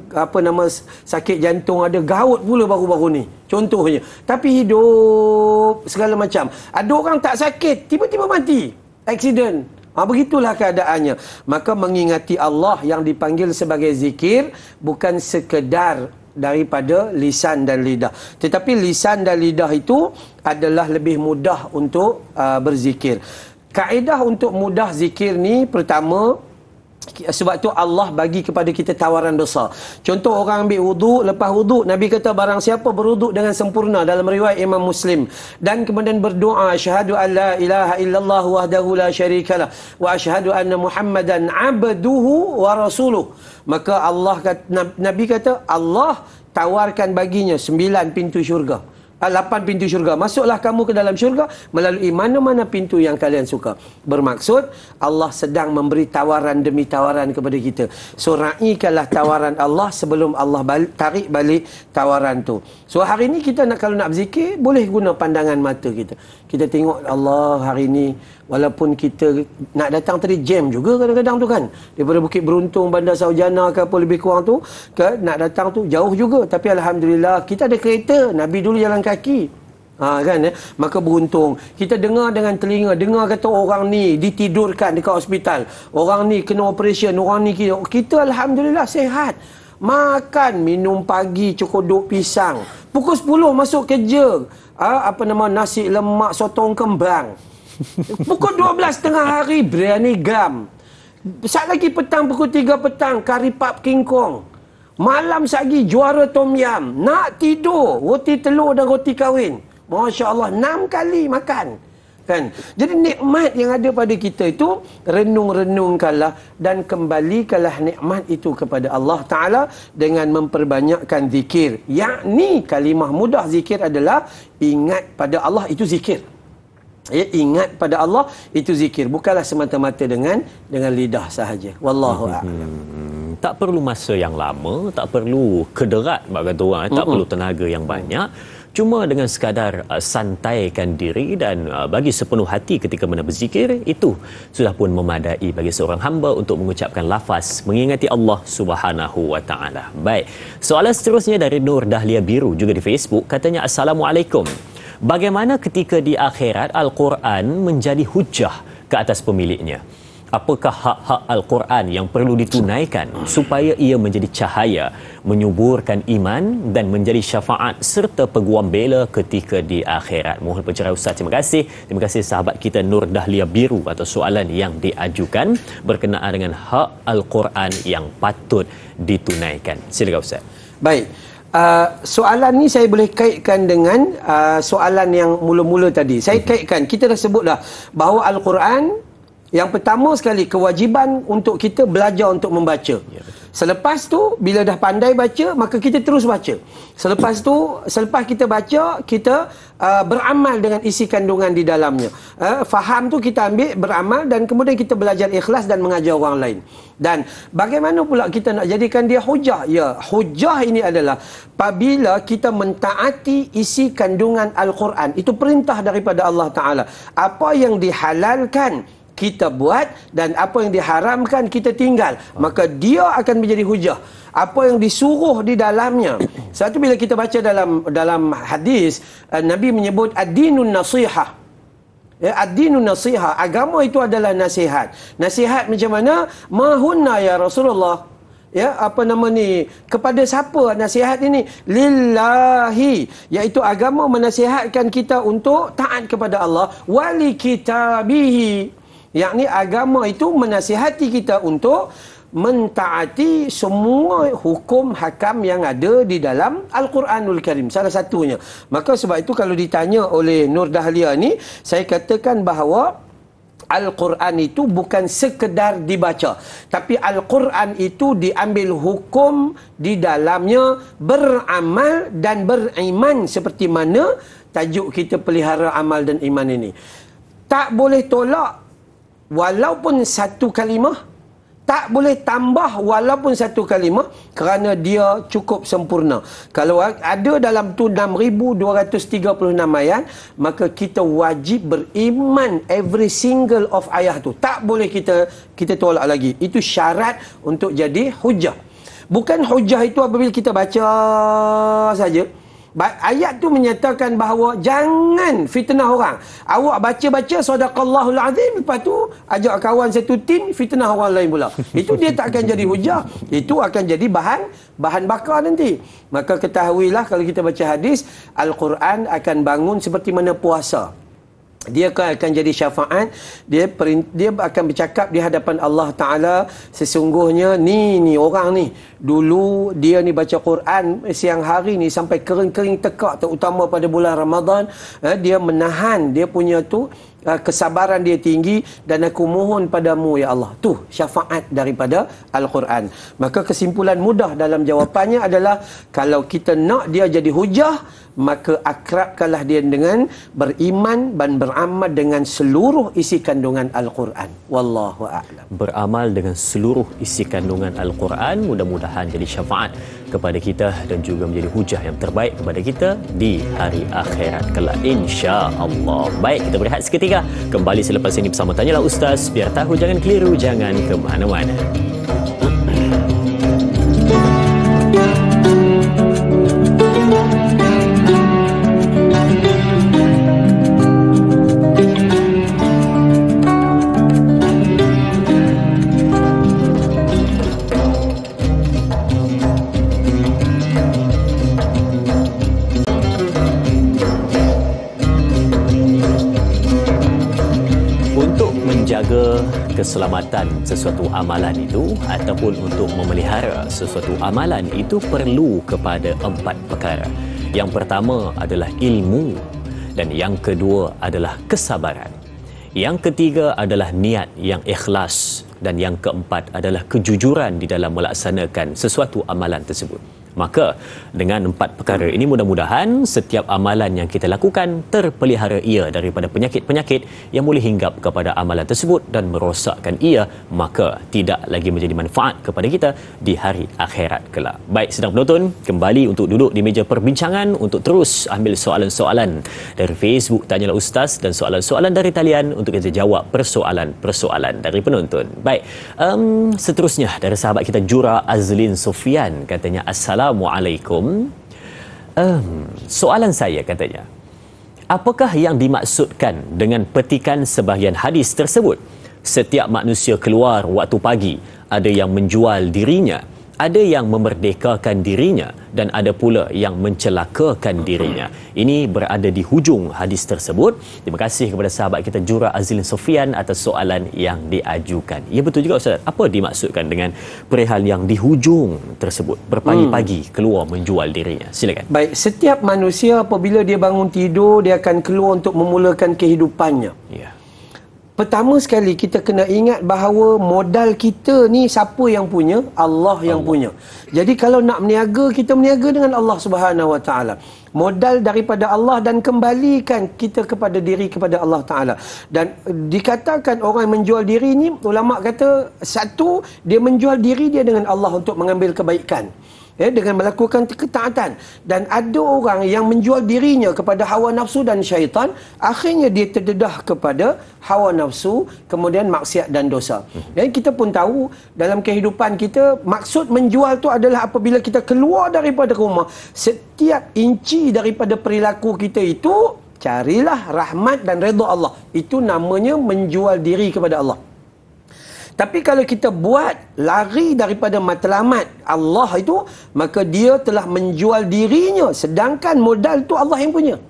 sakit jantung, ada gaut pula baru-baru ni. Contohnya. Tapi hidup segala macam. Ada orang tak sakit, tiba-tiba mati. Aksiden. Begitulah keadaannya. Maka mengingati Allah yang dipanggil sebagai zikir bukan sekedar daripada lisan dan lidah. Tetapi lisan dan lidah itu adalah lebih mudah untuk berzikir. Kaedah untuk mudah zikir ni pertama, sebab tu Allah bagi kepada kita tawaran besar. Contoh orang ambil wuduk, lepas wuduk Nabi kata barang siapa berwuduk dengan sempurna dalam riwayat Imam Muslim dan kemudian berdoa asyhadu an la ilaha illallah wahdahu la syarikalah wa asyhadu anna Muhammadan abduhu wa rasuluh, maka Nabi kata Allah tawarkan baginya 9 pintu syurga. 8 pintu syurga. Masuklah kamu ke dalam syurga melalui mana-mana pintu yang kalian suka. Bermaksud Allah sedang memberi tawaran demi tawaran kepada kita. So raikanlah tawaran Allah sebelum Allah tarik balik tawaran tu. So hari ni kita kalau nak berzikir boleh guna pandangan mata kita. Kita tengok Allah hari ni, walaupun kita nak datang tadi jam juga kadang-kadang tu kan. Daripada Bukit Beruntung, Bandar Saujana ke apa lebih kurang tu, nak datang tu jauh juga. Tapi alhamdulillah kita ada kereta. Nabi dulu jalan kaki. Kan maka beruntung. Kita dengar dengan telinga, dengar kata orang ni ditidurkan dekat hospital. Orang ni kena operation, orang ni kita alhamdulillah sihat. Makan, minum pagi cokodok pisang. Pukul 10 masuk kerja. Nasi lemak sotong kembang. Pukul 12 tengah hari biryani gam. Sat lagi petang pukul 3 petang kari pap King Kong. Malam lagi juara tom yam. Nak tidur roti telur dan roti kahwin. Masya Allah 6 kali makan. Kan? Jadi nikmat yang ada pada kita itu renung-renungkanlah dan kembalikanlah nikmat itu kepada Allah Ta'ala dengan memperbanyakkan zikir. Yakni kalimah mudah zikir adalah ingat pada Allah, itu zikir. Ya, ingat pada Allah itu zikir, bukanlah semata-mata dengan lidah sahaja. Wallahu a'lam. Tak perlu masa yang lama, tak perlu kederat bagi kata orang, tak perlu tenaga yang banyak. Cuma dengan sekadar santaikan diri dan bagi sepenuh hati ketika mana berzikir, itu sudah pun memadai bagi seorang hamba untuk mengucapkan lafaz mengingati Allah Subhanahu wa taala. Baik, soalan seterusnya dari Nur Dahlia Biru juga di Facebook, katanya Assalamualaikum. Bagaimana ketika di akhirat Al-Quran menjadi hujah ke atas pemiliknya? Apakah hak-hak Al-Quran yang perlu ditunaikan supaya ia menjadi cahaya, menyuburkan iman dan menjadi syafaat serta peguam bela ketika di akhirat? Mohon pencerahan Ustaz. Terima kasih. Terima kasih sahabat kita Nur Dahlia Biru atas soalan yang diajukan berkenaan dengan hak Al-Quran yang patut ditunaikan. Silakan Ustaz. Baik. Soalan ni saya boleh kaitkan dengan soalan yang mula-mula tadi. Saya kaitkan, kita dah sebut dah bahawa Al-Quran yang pertama sekali kewajipan untuk kita belajar untuk membaca. Selepas tu bila dah pandai baca, maka kita terus baca. Selepas tu, selepas kita baca, kita beramal dengan isi kandungan di dalamnya. Faham tu kita ambil, beramal, dan kemudian kita belajar ikhlas dan mengajar orang lain. Dan bagaimana pula kita nak jadikan dia hujah? Ya, hujah ini adalah apabila kita mentaati isi kandungan Al-Quran. Itu perintah daripada Allah Ta'ala. Apa yang dihalalkan kita buat dan apa yang diharamkan kita tinggal, maka dia akan menjadi hujah. Apa yang disuruh di dalamnya. Satu bila kita baca dalam hadis, Nabi menyebut ad-dinun nasihah. Ya, ad-dinun nasihah, agama itu adalah nasihat. Nasihat macam mana? Mahunna ya Rasulullah. Ya, apa nama ni? Kepada siapa nasihat ini? Lillahi, iaitu agama menasihatkan kita untuk taat kepada Allah, wali kitabihi, yakni agama itu menasihati kita untuk mentaati semua hukum hakam yang ada di dalam Al-Quranul Karim, salah satunya. Maka sebab itu kalau ditanya oleh Nur Dahlia ni, saya katakan bahawa Al-Quran itu bukan sekedar dibaca, tapi Al-Quran itu diambil hukum di dalamnya, beramal dan beriman, seperti mana tajuk kita pelihara amal dan iman ini. Tak boleh tolak walaupun satu kalimah, tak boleh tambah walaupun satu kalimah, kerana dia cukup sempurna. Kalau ada dalam tu 6,236 ayat, maka kita wajib beriman every single of ayat tu. Tak boleh kita tolak lagi. Itu syarat untuk jadi hujah. Bukan hujah itu apabila kita baca saja. Ayat tu menyatakan bahawa jangan fitnah orang. Awak baca-baca sadaqallahul azim, lepas tu ajak kawan satu tim fitnah orang lain pula. Itu dia tak akan jadi hujah. Itu akan jadi bahan bakar nanti. Maka ketahuilah kalau kita baca hadis, Al-Quran akan bangun seperti mana puasa. Dia akan jadi syafaat. Dia akan bercakap di hadapan Allah Ta'ala, sesungguhnya ni orang ni dulu dia ni baca Quran siang hari ni sampai kering-kering tekak, terutama pada bulan Ramadan. Dia menahan, dia punya tu kesabaran dia tinggi, dan aku mohon padamu ya Allah. Tu syafaat daripada Al-Quran. Maka kesimpulan mudah dalam jawapannya adalah, kalau kita nak dia jadi hujah, maka akrabkanlah dia dengan beriman dan beramal dengan seluruh isi kandungan Al-Quran. Wallahu a'lam. Beramal dengan seluruh isi kandungan Al-Quran, mudah-mudahan jadi syafaat kepada kita dan juga menjadi hujah yang terbaik kepada kita di hari akhirat kelak, insya-Allah. Baik, kita berehat seketika. Kembali selepas ini bersama Tanyalah Ustaz. Biar tahu, jangan keliru, jangan ke mana-mana. Keselamatan sesuatu amalan itu ataupun untuk memelihara sesuatu amalan itu perlu kepada 4 perkara. Yang pertama adalah ilmu, dan yang kedua adalah kesabaran. Yang ketiga adalah niat yang ikhlas, dan yang keempat adalah kejujuran di dalam melaksanakan sesuatu amalan tersebut. Maka dengan 4 perkara ini mudah-mudahan setiap amalan yang kita lakukan terpelihara ia daripada penyakit-penyakit yang boleh hinggap kepada amalan tersebut dan merosakkan ia, maka tidak lagi menjadi manfaat kepada kita di hari akhirat kelak. Baik, sedang penonton, kembali untuk duduk di meja perbincangan untuk terus ambil soalan-soalan dari Facebook Tanyalah Ustaz dan soalan-soalan dari talian untuk kita jawab persoalan-persoalan dari penonton. Baik, seterusnya dari sahabat kita Jura Azlin Sofian, katanya Assalamualaikum. Soalan saya, katanya, apakah yang dimaksudkan dengan petikan sebahagian hadis tersebut? Setiap manusia keluar waktu pagi, ada yang menjual dirinya, ada yang memerdekakan dirinya dan ada pula yang mencelakakan dirinya. Ini berada di hujung hadis tersebut. Terima kasih kepada sahabat kita Jura Azlin Sofian atas soalan yang diajukan. Ya, betul juga Ustaz. Apa dimaksudkan dengan perihal yang di hujung tersebut? Berpagi-pagi keluar menjual dirinya. Silakan. Baik, setiap manusia apabila dia bangun tidur, dia akan keluar untuk memulakan kehidupannya. Ya. Pertama sekali kita kena ingat bahawa modal kita ni siapa yang punya? Allah yang punya. Jadi kalau nak berniaga, kita berniaga dengan Allah Subhanahu Wa Taala. Modal daripada Allah dan kembalikan kita kepada diri kepada Allah Taala. Dan dikatakan orang yang menjual diri ni, ulama kata satu, dia menjual diri dia dengan Allah untuk mengambil kebaikan. Dengan melakukan ketaatan. Dan ada orang yang menjual dirinya kepada hawa nafsu dan syaitan, akhirnya dia terdedah kepada hawa nafsu, kemudian maksiat dan dosa. Dan kita pun tahu dalam kehidupan kita, maksud menjual tu adalah apabila kita keluar daripada rumah, setiap inci daripada perilaku kita itu, carilah rahmat dan redha Allah. Itu namanya menjual diri kepada Allah. Tapi kalau kita buat lari daripada matlamat Allah itu, maka dia telah menjual dirinya, sedangkan modal tu Allah yang punya.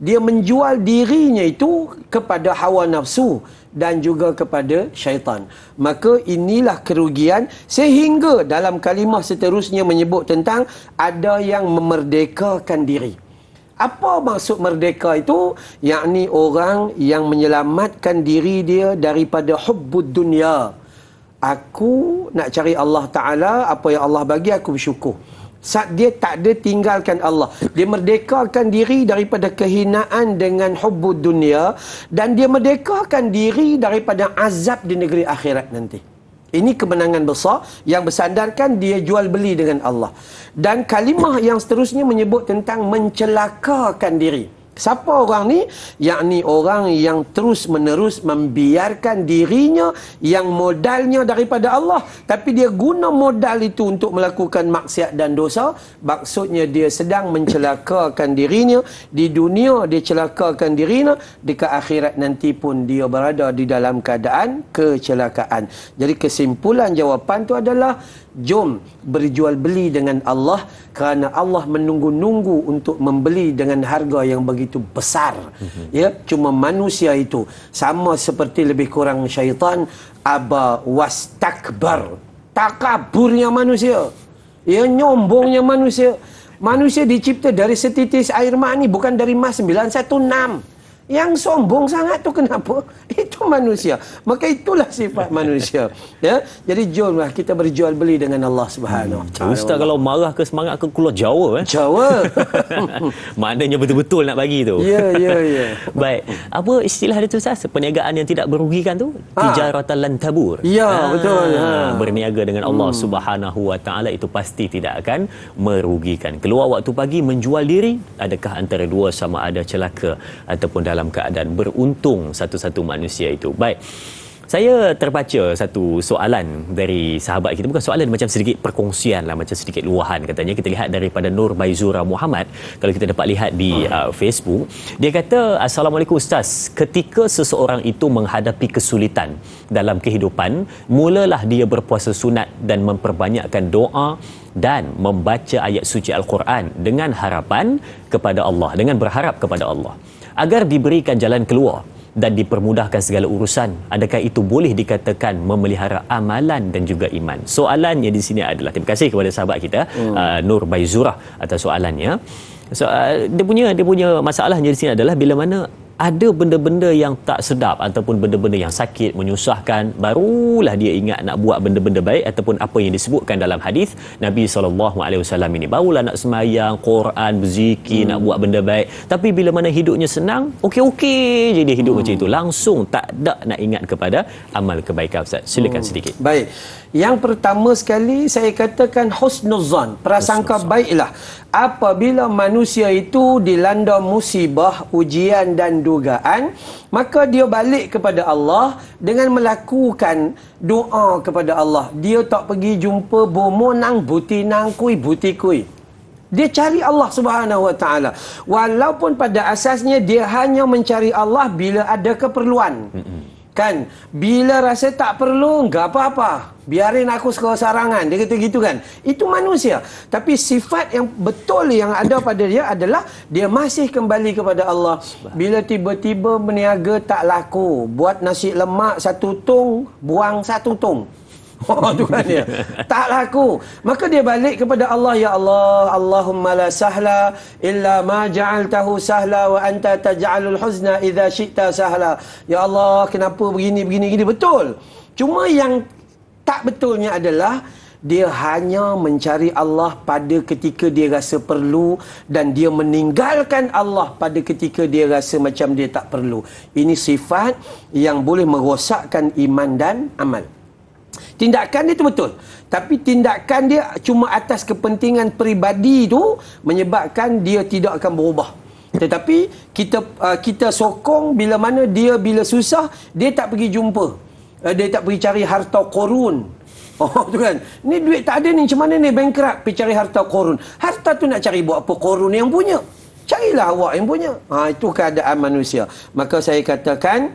Dia menjual dirinya itu kepada hawa nafsu dan juga kepada syaitan. Maka inilah kerugian, sehingga dalam kalimah seterusnya menyebut tentang ada yang memerdekakan diri. Apa maksud merdeka itu? Yakni orang yang menyelamatkan diri dia daripada hubbud dunia. Aku nak cari Allah Ta'ala, apa yang Allah bagi aku bersyukur. Saat dia tak ada tinggalkan Allah, dia merdekakan diri daripada kehinaan dengan hubbud dunia, dan dia merdekakan diri daripada azab di negeri akhirat nanti. Ini kemenangan besar yang bersandarkan dia jual beli dengan Allah. Dan kalimah yang seterusnya menyebut tentang mencelakakan diri. Siapa orang ni? Yakni orang yang terus menerus membiarkan dirinya yang modalnya daripada Allah, tapi dia guna modal itu untuk melakukan maksiat dan dosa. Maksudnya dia sedang mencelakakan dirinya. Di dunia dia celakakan dirinya, dekat akhirat nanti pun dia berada di dalam keadaan kecelakaan. Jadi kesimpulan jawapan tu adalah, jom berjual beli dengan Allah, kerana Allah menunggu-nunggu untuk membeli dengan harga yang begitu besar. Ya, cuma manusia itu sama seperti lebih kurang syaitan, aba wastakbar, takaburnya manusia, ya, nyombongnya manusia. Manusia dicipta dari setitis air mani, bukan dari emas 916. Yang sombong sangat tu kenapa? Itu manusia. Maka itulah sifat manusia. Ya, jadi jomlah kita berjual beli dengan Allah Subhanahu Wa Taala. Ustaz kalau marah ke semangat ke keluar Jawa Jawa. Maknanya betul-betul nak bagi tu. Ya. Baik. Apa istilah dia tu Ustaz? Perniagaan yang tidak merugikan tu? Tijaratan lan tabur. Ya, betul. Berniaga dengan Allah Subhanahu Wa Taala itu pasti tidak akan merugikan. Keluar waktu pagi menjual diri, adakah antara dua sama ada celaka ataupun dalam keadaan beruntung satu-satu manusia itu? Baik. Saya terbaca satu soalan dari sahabat kita, bukan soalan, macam sedikit perkongsian lah, macam sedikit luahan katanya. Kita lihat daripada Nur Baizura Muhammad, kalau kita dapat lihat di Facebook. Dia kata, Assalamualaikum Ustaz, ketika seseorang itu menghadapi kesulitan dalam kehidupan, mulalah dia berpuasa sunat dan memperbanyakkan doa dan membaca ayat suci Al-Quran dengan harapan kepada Allah, dengan berharap kepada Allah agar diberikan jalan keluar dan dipermudahkan segala urusan. Adakah itu boleh dikatakan memelihara amalan dan juga iman? Soalannya di sini adalah, terima kasih kepada sahabat kita Nur Baizurah atas soalannya. Dia punya masalahnya di sini adalah, bila mana ada benda-benda yang tak sedap ataupun benda-benda yang sakit, menyusahkan, barulah dia ingat nak buat benda-benda baik ataupun apa yang disebutkan dalam hadis Nabi SAW ini. Barulah nak sembahyang, Quran, berzikir, nak buat benda baik. Tapi bila mana hidupnya senang, okey-okey je dia hidup macam itu. Langsung tak ada nak ingat kepada amal kebaikan. Ustaz, silakan sedikit. Baik. Yang pertama sekali saya katakan husnuzan, prasangka baiklah. Apabila manusia itu dilanda musibah, ujian dan dugaan, maka dia balik kepada Allah dengan melakukan doa kepada Allah. Dia tak pergi jumpa bomonang, butinang, butikui. Dia cari Allah Subhanahu Wa Taala. Walaupun pada asasnya dia hanya mencari Allah bila ada keperluan. Kan, bila rasa tak perlu, enggak apa-apa, biarin aku seorang-seorangan, dia kata gitu kan. Itu manusia. Tapi sifat yang betul yang ada pada dia adalah dia masih kembali kepada Allah. Bila tiba-tiba berniaga tak laku, buat nasi lemak 1 tong, buang 1 tong. Oh, tu kan dia. Tak laku. Maka dia balik kepada Allah. Ya Allah, Allahumma la sahla illa ma ja'altahu sahla wa anta taj'alul huzna idza syi'ta sahla. Ya Allah, kenapa begini. Betul. Cuma yang tak betulnya adalah dia hanya mencari Allah pada ketika dia rasa perlu dan dia meninggalkan Allah pada ketika dia rasa macam dia tak perlu. Ini sifat yang boleh merosakkan iman dan amal. Tindakan dia tu betul, tapi tindakan dia cuma atas kepentingan peribadi tu menyebabkan dia tidak akan berubah. Tetapi kita sokong bila mana dia bila susah dia tak pergi jumpa, dia tak pergi cari harta korun. Oh tu kan, ni duit tak ada ni, macam mana ni, bankrupt, pergi cari harta korun. Harta tu nak cari buat apa? Korun yang punya, carilah awak yang punya. Itu keadaan manusia. Maka saya katakan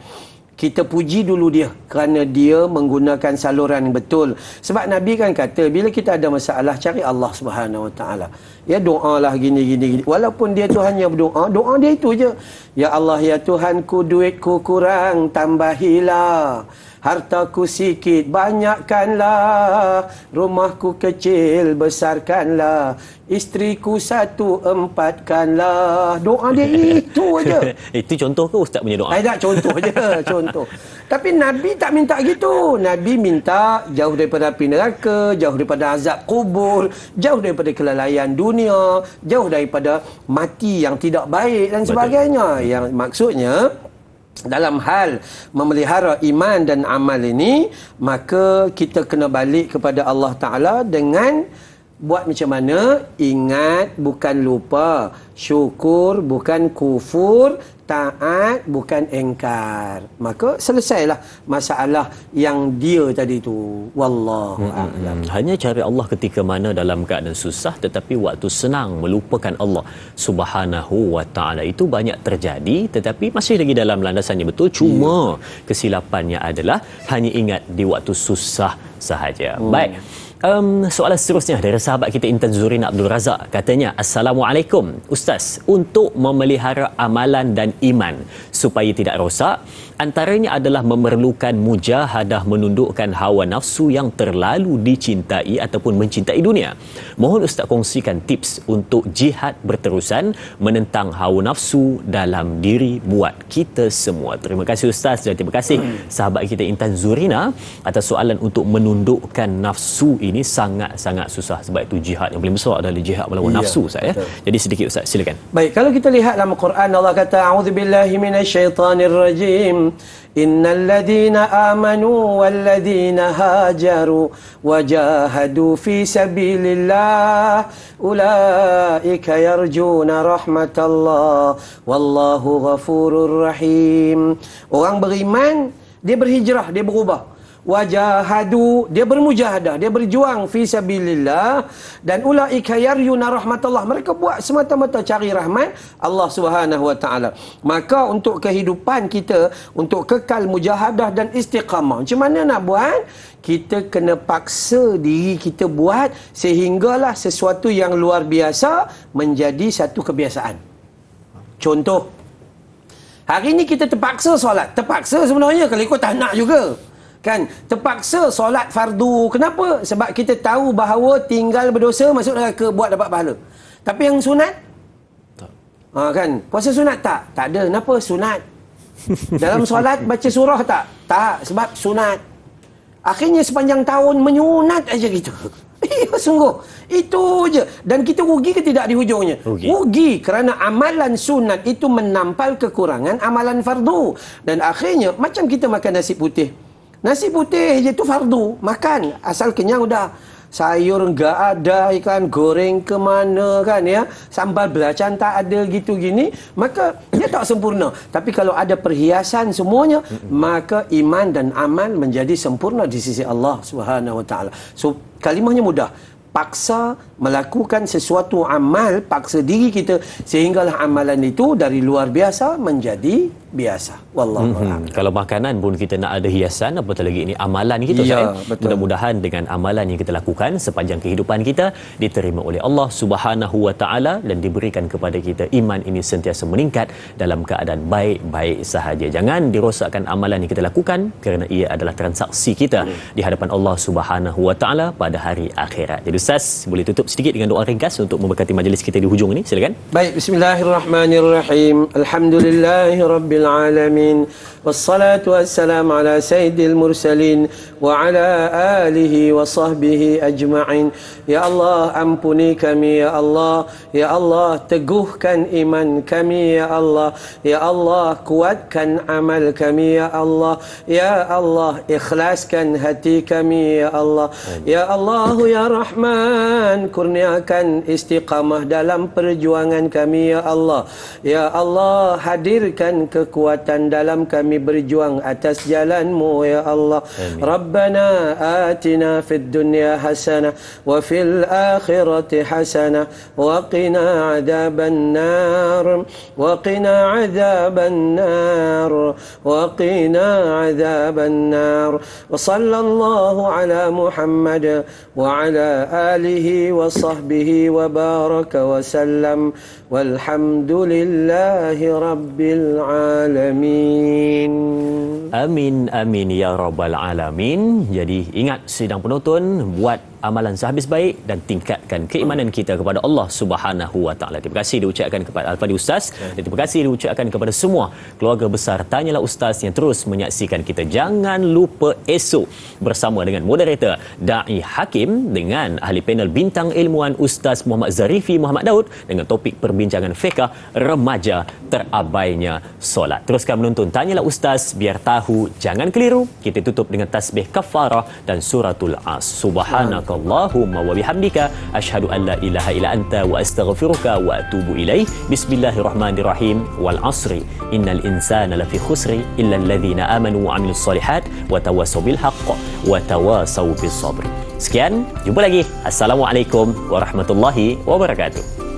kita puji dulu dia kerana dia menggunakan saluran yang betul. Sebab Nabi kan kata bila kita ada masalah cari Allah Subhanahu Wa Taala. Ya, doalah gini. Walaupun dia tu hanya berdoa, doa dia itu je. Ya Allah, ya Tuhanku, duitku kurang, tambahilah. Hartaku sikit, banyakkanlah. Rumahku kecil, besarkanlah. Isteriku 1, 4kanlah. Doa dia itu aja. Itu contoh ke Ustaz punya doa? Tak, contoh je, contoh. Tapi Nabi tak minta gitu. Nabi minta jauh daripada api neraka, jauh daripada azab kubur, jauh daripada kelalaian dunia, jauh daripada mati yang tidak baik dan sebagainya. Yang maksudnya dalam hal memelihara iman dan amal ini, maka kita kena balik kepada Allah Ta'ala dengan buat macam mana? Ingat bukan lupa, syukur bukan kufur, taat bukan engkar. Maka selesailah masalah yang dia tadi tu. Wallahu a'lam. Hanya cari Allah ketika mana dalam keadaan susah, tetapi waktu senang melupakan Allah Subhanahu Wa Taala. Itu banyak terjadi, tetapi masih lagi dalam landasan yang betul. Cuma kesilapannya adalah hanya ingat di waktu susah sahaja. Baik. Soalan seterusnya dari sahabat kita Intan Zurina Abdul Razak, katanya, Assalamualaikum Ustaz, untuk memelihara amalan dan iman supaya tidak rosak, antaranya adalah memerlukan mujahadah, menundukkan hawa nafsu yang terlalu dicintai ataupun mencintai dunia. Mohon Ustaz kongsikan tips untuk jihad berterusan menentang hawa nafsu dalam diri buat kita semua. Terima kasih Ustaz dan terima kasih sahabat kita Intan Zurina atas soalan untuk menundukkan nafsu ini. Sangat-sangat susah, sebab itu jihad yang paling besar adalah jihad melawan nafsu Ustaz ya. Jadi sedikit Ustaz, silakan. Baik, kalau kita lihat dalam Quran, Allah kata a'udzubillahi minasyaitanirrajim. Innal ladzina amanu wal ladzina hajaru wajahadu fi sabilillah ulaika yarjuna rahmatallah wallahu ghafurur rahim. Orang beriman, dia berhijrah, dia berubah. Wajahadu, dia bermujahadah, dia berjuang fi sabilillah, dan ulaika yarjuna rahmatallah, mereka buat semata-mata cari rahmat Allah Subhanahu Wa Taala. Maka untuk kehidupan kita, untuk kekal mujahadah dan istiqamah, macam mana nak buat? Kita kena paksa diri kita buat sehinggalah sesuatu yang luar biasa menjadi satu kebiasaan. Contoh, hari ni kita terpaksa solat. Terpaksa sebenarnya, kalau ikut tak nak juga. Kan, terpaksa solat fardu. Kenapa? Sebab kita tahu bahawa tinggal berdosa masuk neraka, buat dapat pahala. Tapi yang sunat? Tak. Kan, puasa sunat tak? Tak ada. Kenapa? Sunat. Dalam solat baca surah tak? Tak, sebab sunat. Akhirnya sepanjang tahun menyunat aja gitu. Ya, sungguh. Itu je. Dan kita rugi ke tidak di hujungnya? Rugi kerana amalan sunat itu menampal kekurangan amalan fardu. Dan akhirnya macam kita makan nasi putih. Nasi putih je tu fardu. Makan. Asal kenyang udah. Sayur enggak ada, ikan goreng ke mana kan ya. Sambal belacan tak ada gitu gini. Maka dia tak sempurna. Tapi kalau ada perhiasan semuanya, maka iman dan amal menjadi sempurna di sisi Allah Subhanahu Wa Taala. So kalimahnya mudah. Paksa melakukan sesuatu amal, paksa diri kita sehinggalah amalan itu dari luar biasa menjadi biasa. Wallahu a'lam. Kalau makanan pun kita nak ada hiasan, apatah lagi ini amalan kita. Ya, mudah-mudahan dengan amalan yang kita lakukan sepanjang kehidupan kita diterima oleh Allah Subhanahu Wa Taala dan diberikan kepada kita iman ini sentiasa meningkat dalam keadaan baik-baik sahaja. Jangan dirosakkan amalan yang kita lakukan kerana ia adalah transaksi kita di hadapan Allah Subhanahu Wa Taala pada hari akhirat. Jadi Ustaz, boleh tutup sedikit dengan doa ringkas untuk memberkati majlis kita di hujung ini, silakan. Baik, bismillahirrahmanirrahim. Alhamdulillahirabbil alamin. Wassalatu wassalamu ala sayyidil mursalin wa ala alihi wa sahbihi ajma'in. Ya Allah, ampuni kami ya Allah. Ya Allah, teguhkan iman kami ya Allah. Ya Allah, kuatkan amal kami ya Allah. Ya Allah, ikhlaskan hati kami ya Allah. Ya Allah ya Rahman, kurniakan istiqamah dalam perjuangan kami ya Allah. Ya Allah, hadirkan kekuatan dalam kami berjuang atas jalan-Mu ya Allah. Rabbana atina fid dunya hasanah wa fil akhirati hasanah wa qina adzaban nar wa qina adzaban nar wa qina adzaban nar wa sallallahu ala Muhammad wa ala alihi wa sahbihi wa baraka wa sallam walhamdulillahi rabbil alamin. Amin amin ya rabbal alamin. Jadi ingat sidang penonton, buat amalan sehabis baik dan tingkatkan keimanan kita kepada Allah Subhanahu Wa Taala. Terima kasih diucapkan kepada Al-Fadhil Ustaz dan terima kasih diucapkan kepada semua keluarga besar Tanyalah Ustaz yang terus menyaksikan kita. Jangan lupa esok bersama dengan moderator Da'i Hakim dengan ahli panel bintang ilmuwan Ustaz Muhammad Zarifi Muhammad Daud dengan topik perbincangan fiqh remaja terabainya solat. Teruskan menonton Tanyalah Ustaz biar tahu, jangan keliru. Kita tutup dengan tasbih kafarah dan suratul As. Subhanakallahumma wa bihamdika asyhadu an la ilaha illa anta wa astaghfiruka wa atubu ilaih. Bismillahirrahmanirrahim. Wal asri innal insana lafi khusri illa alladhina amanu wa amilus solihat wa tawassaw bil haqq wa tawassaw bis sabr. Sekian, jumpa lagi. Assalamualaikum warahmatullahi wabarakatuh.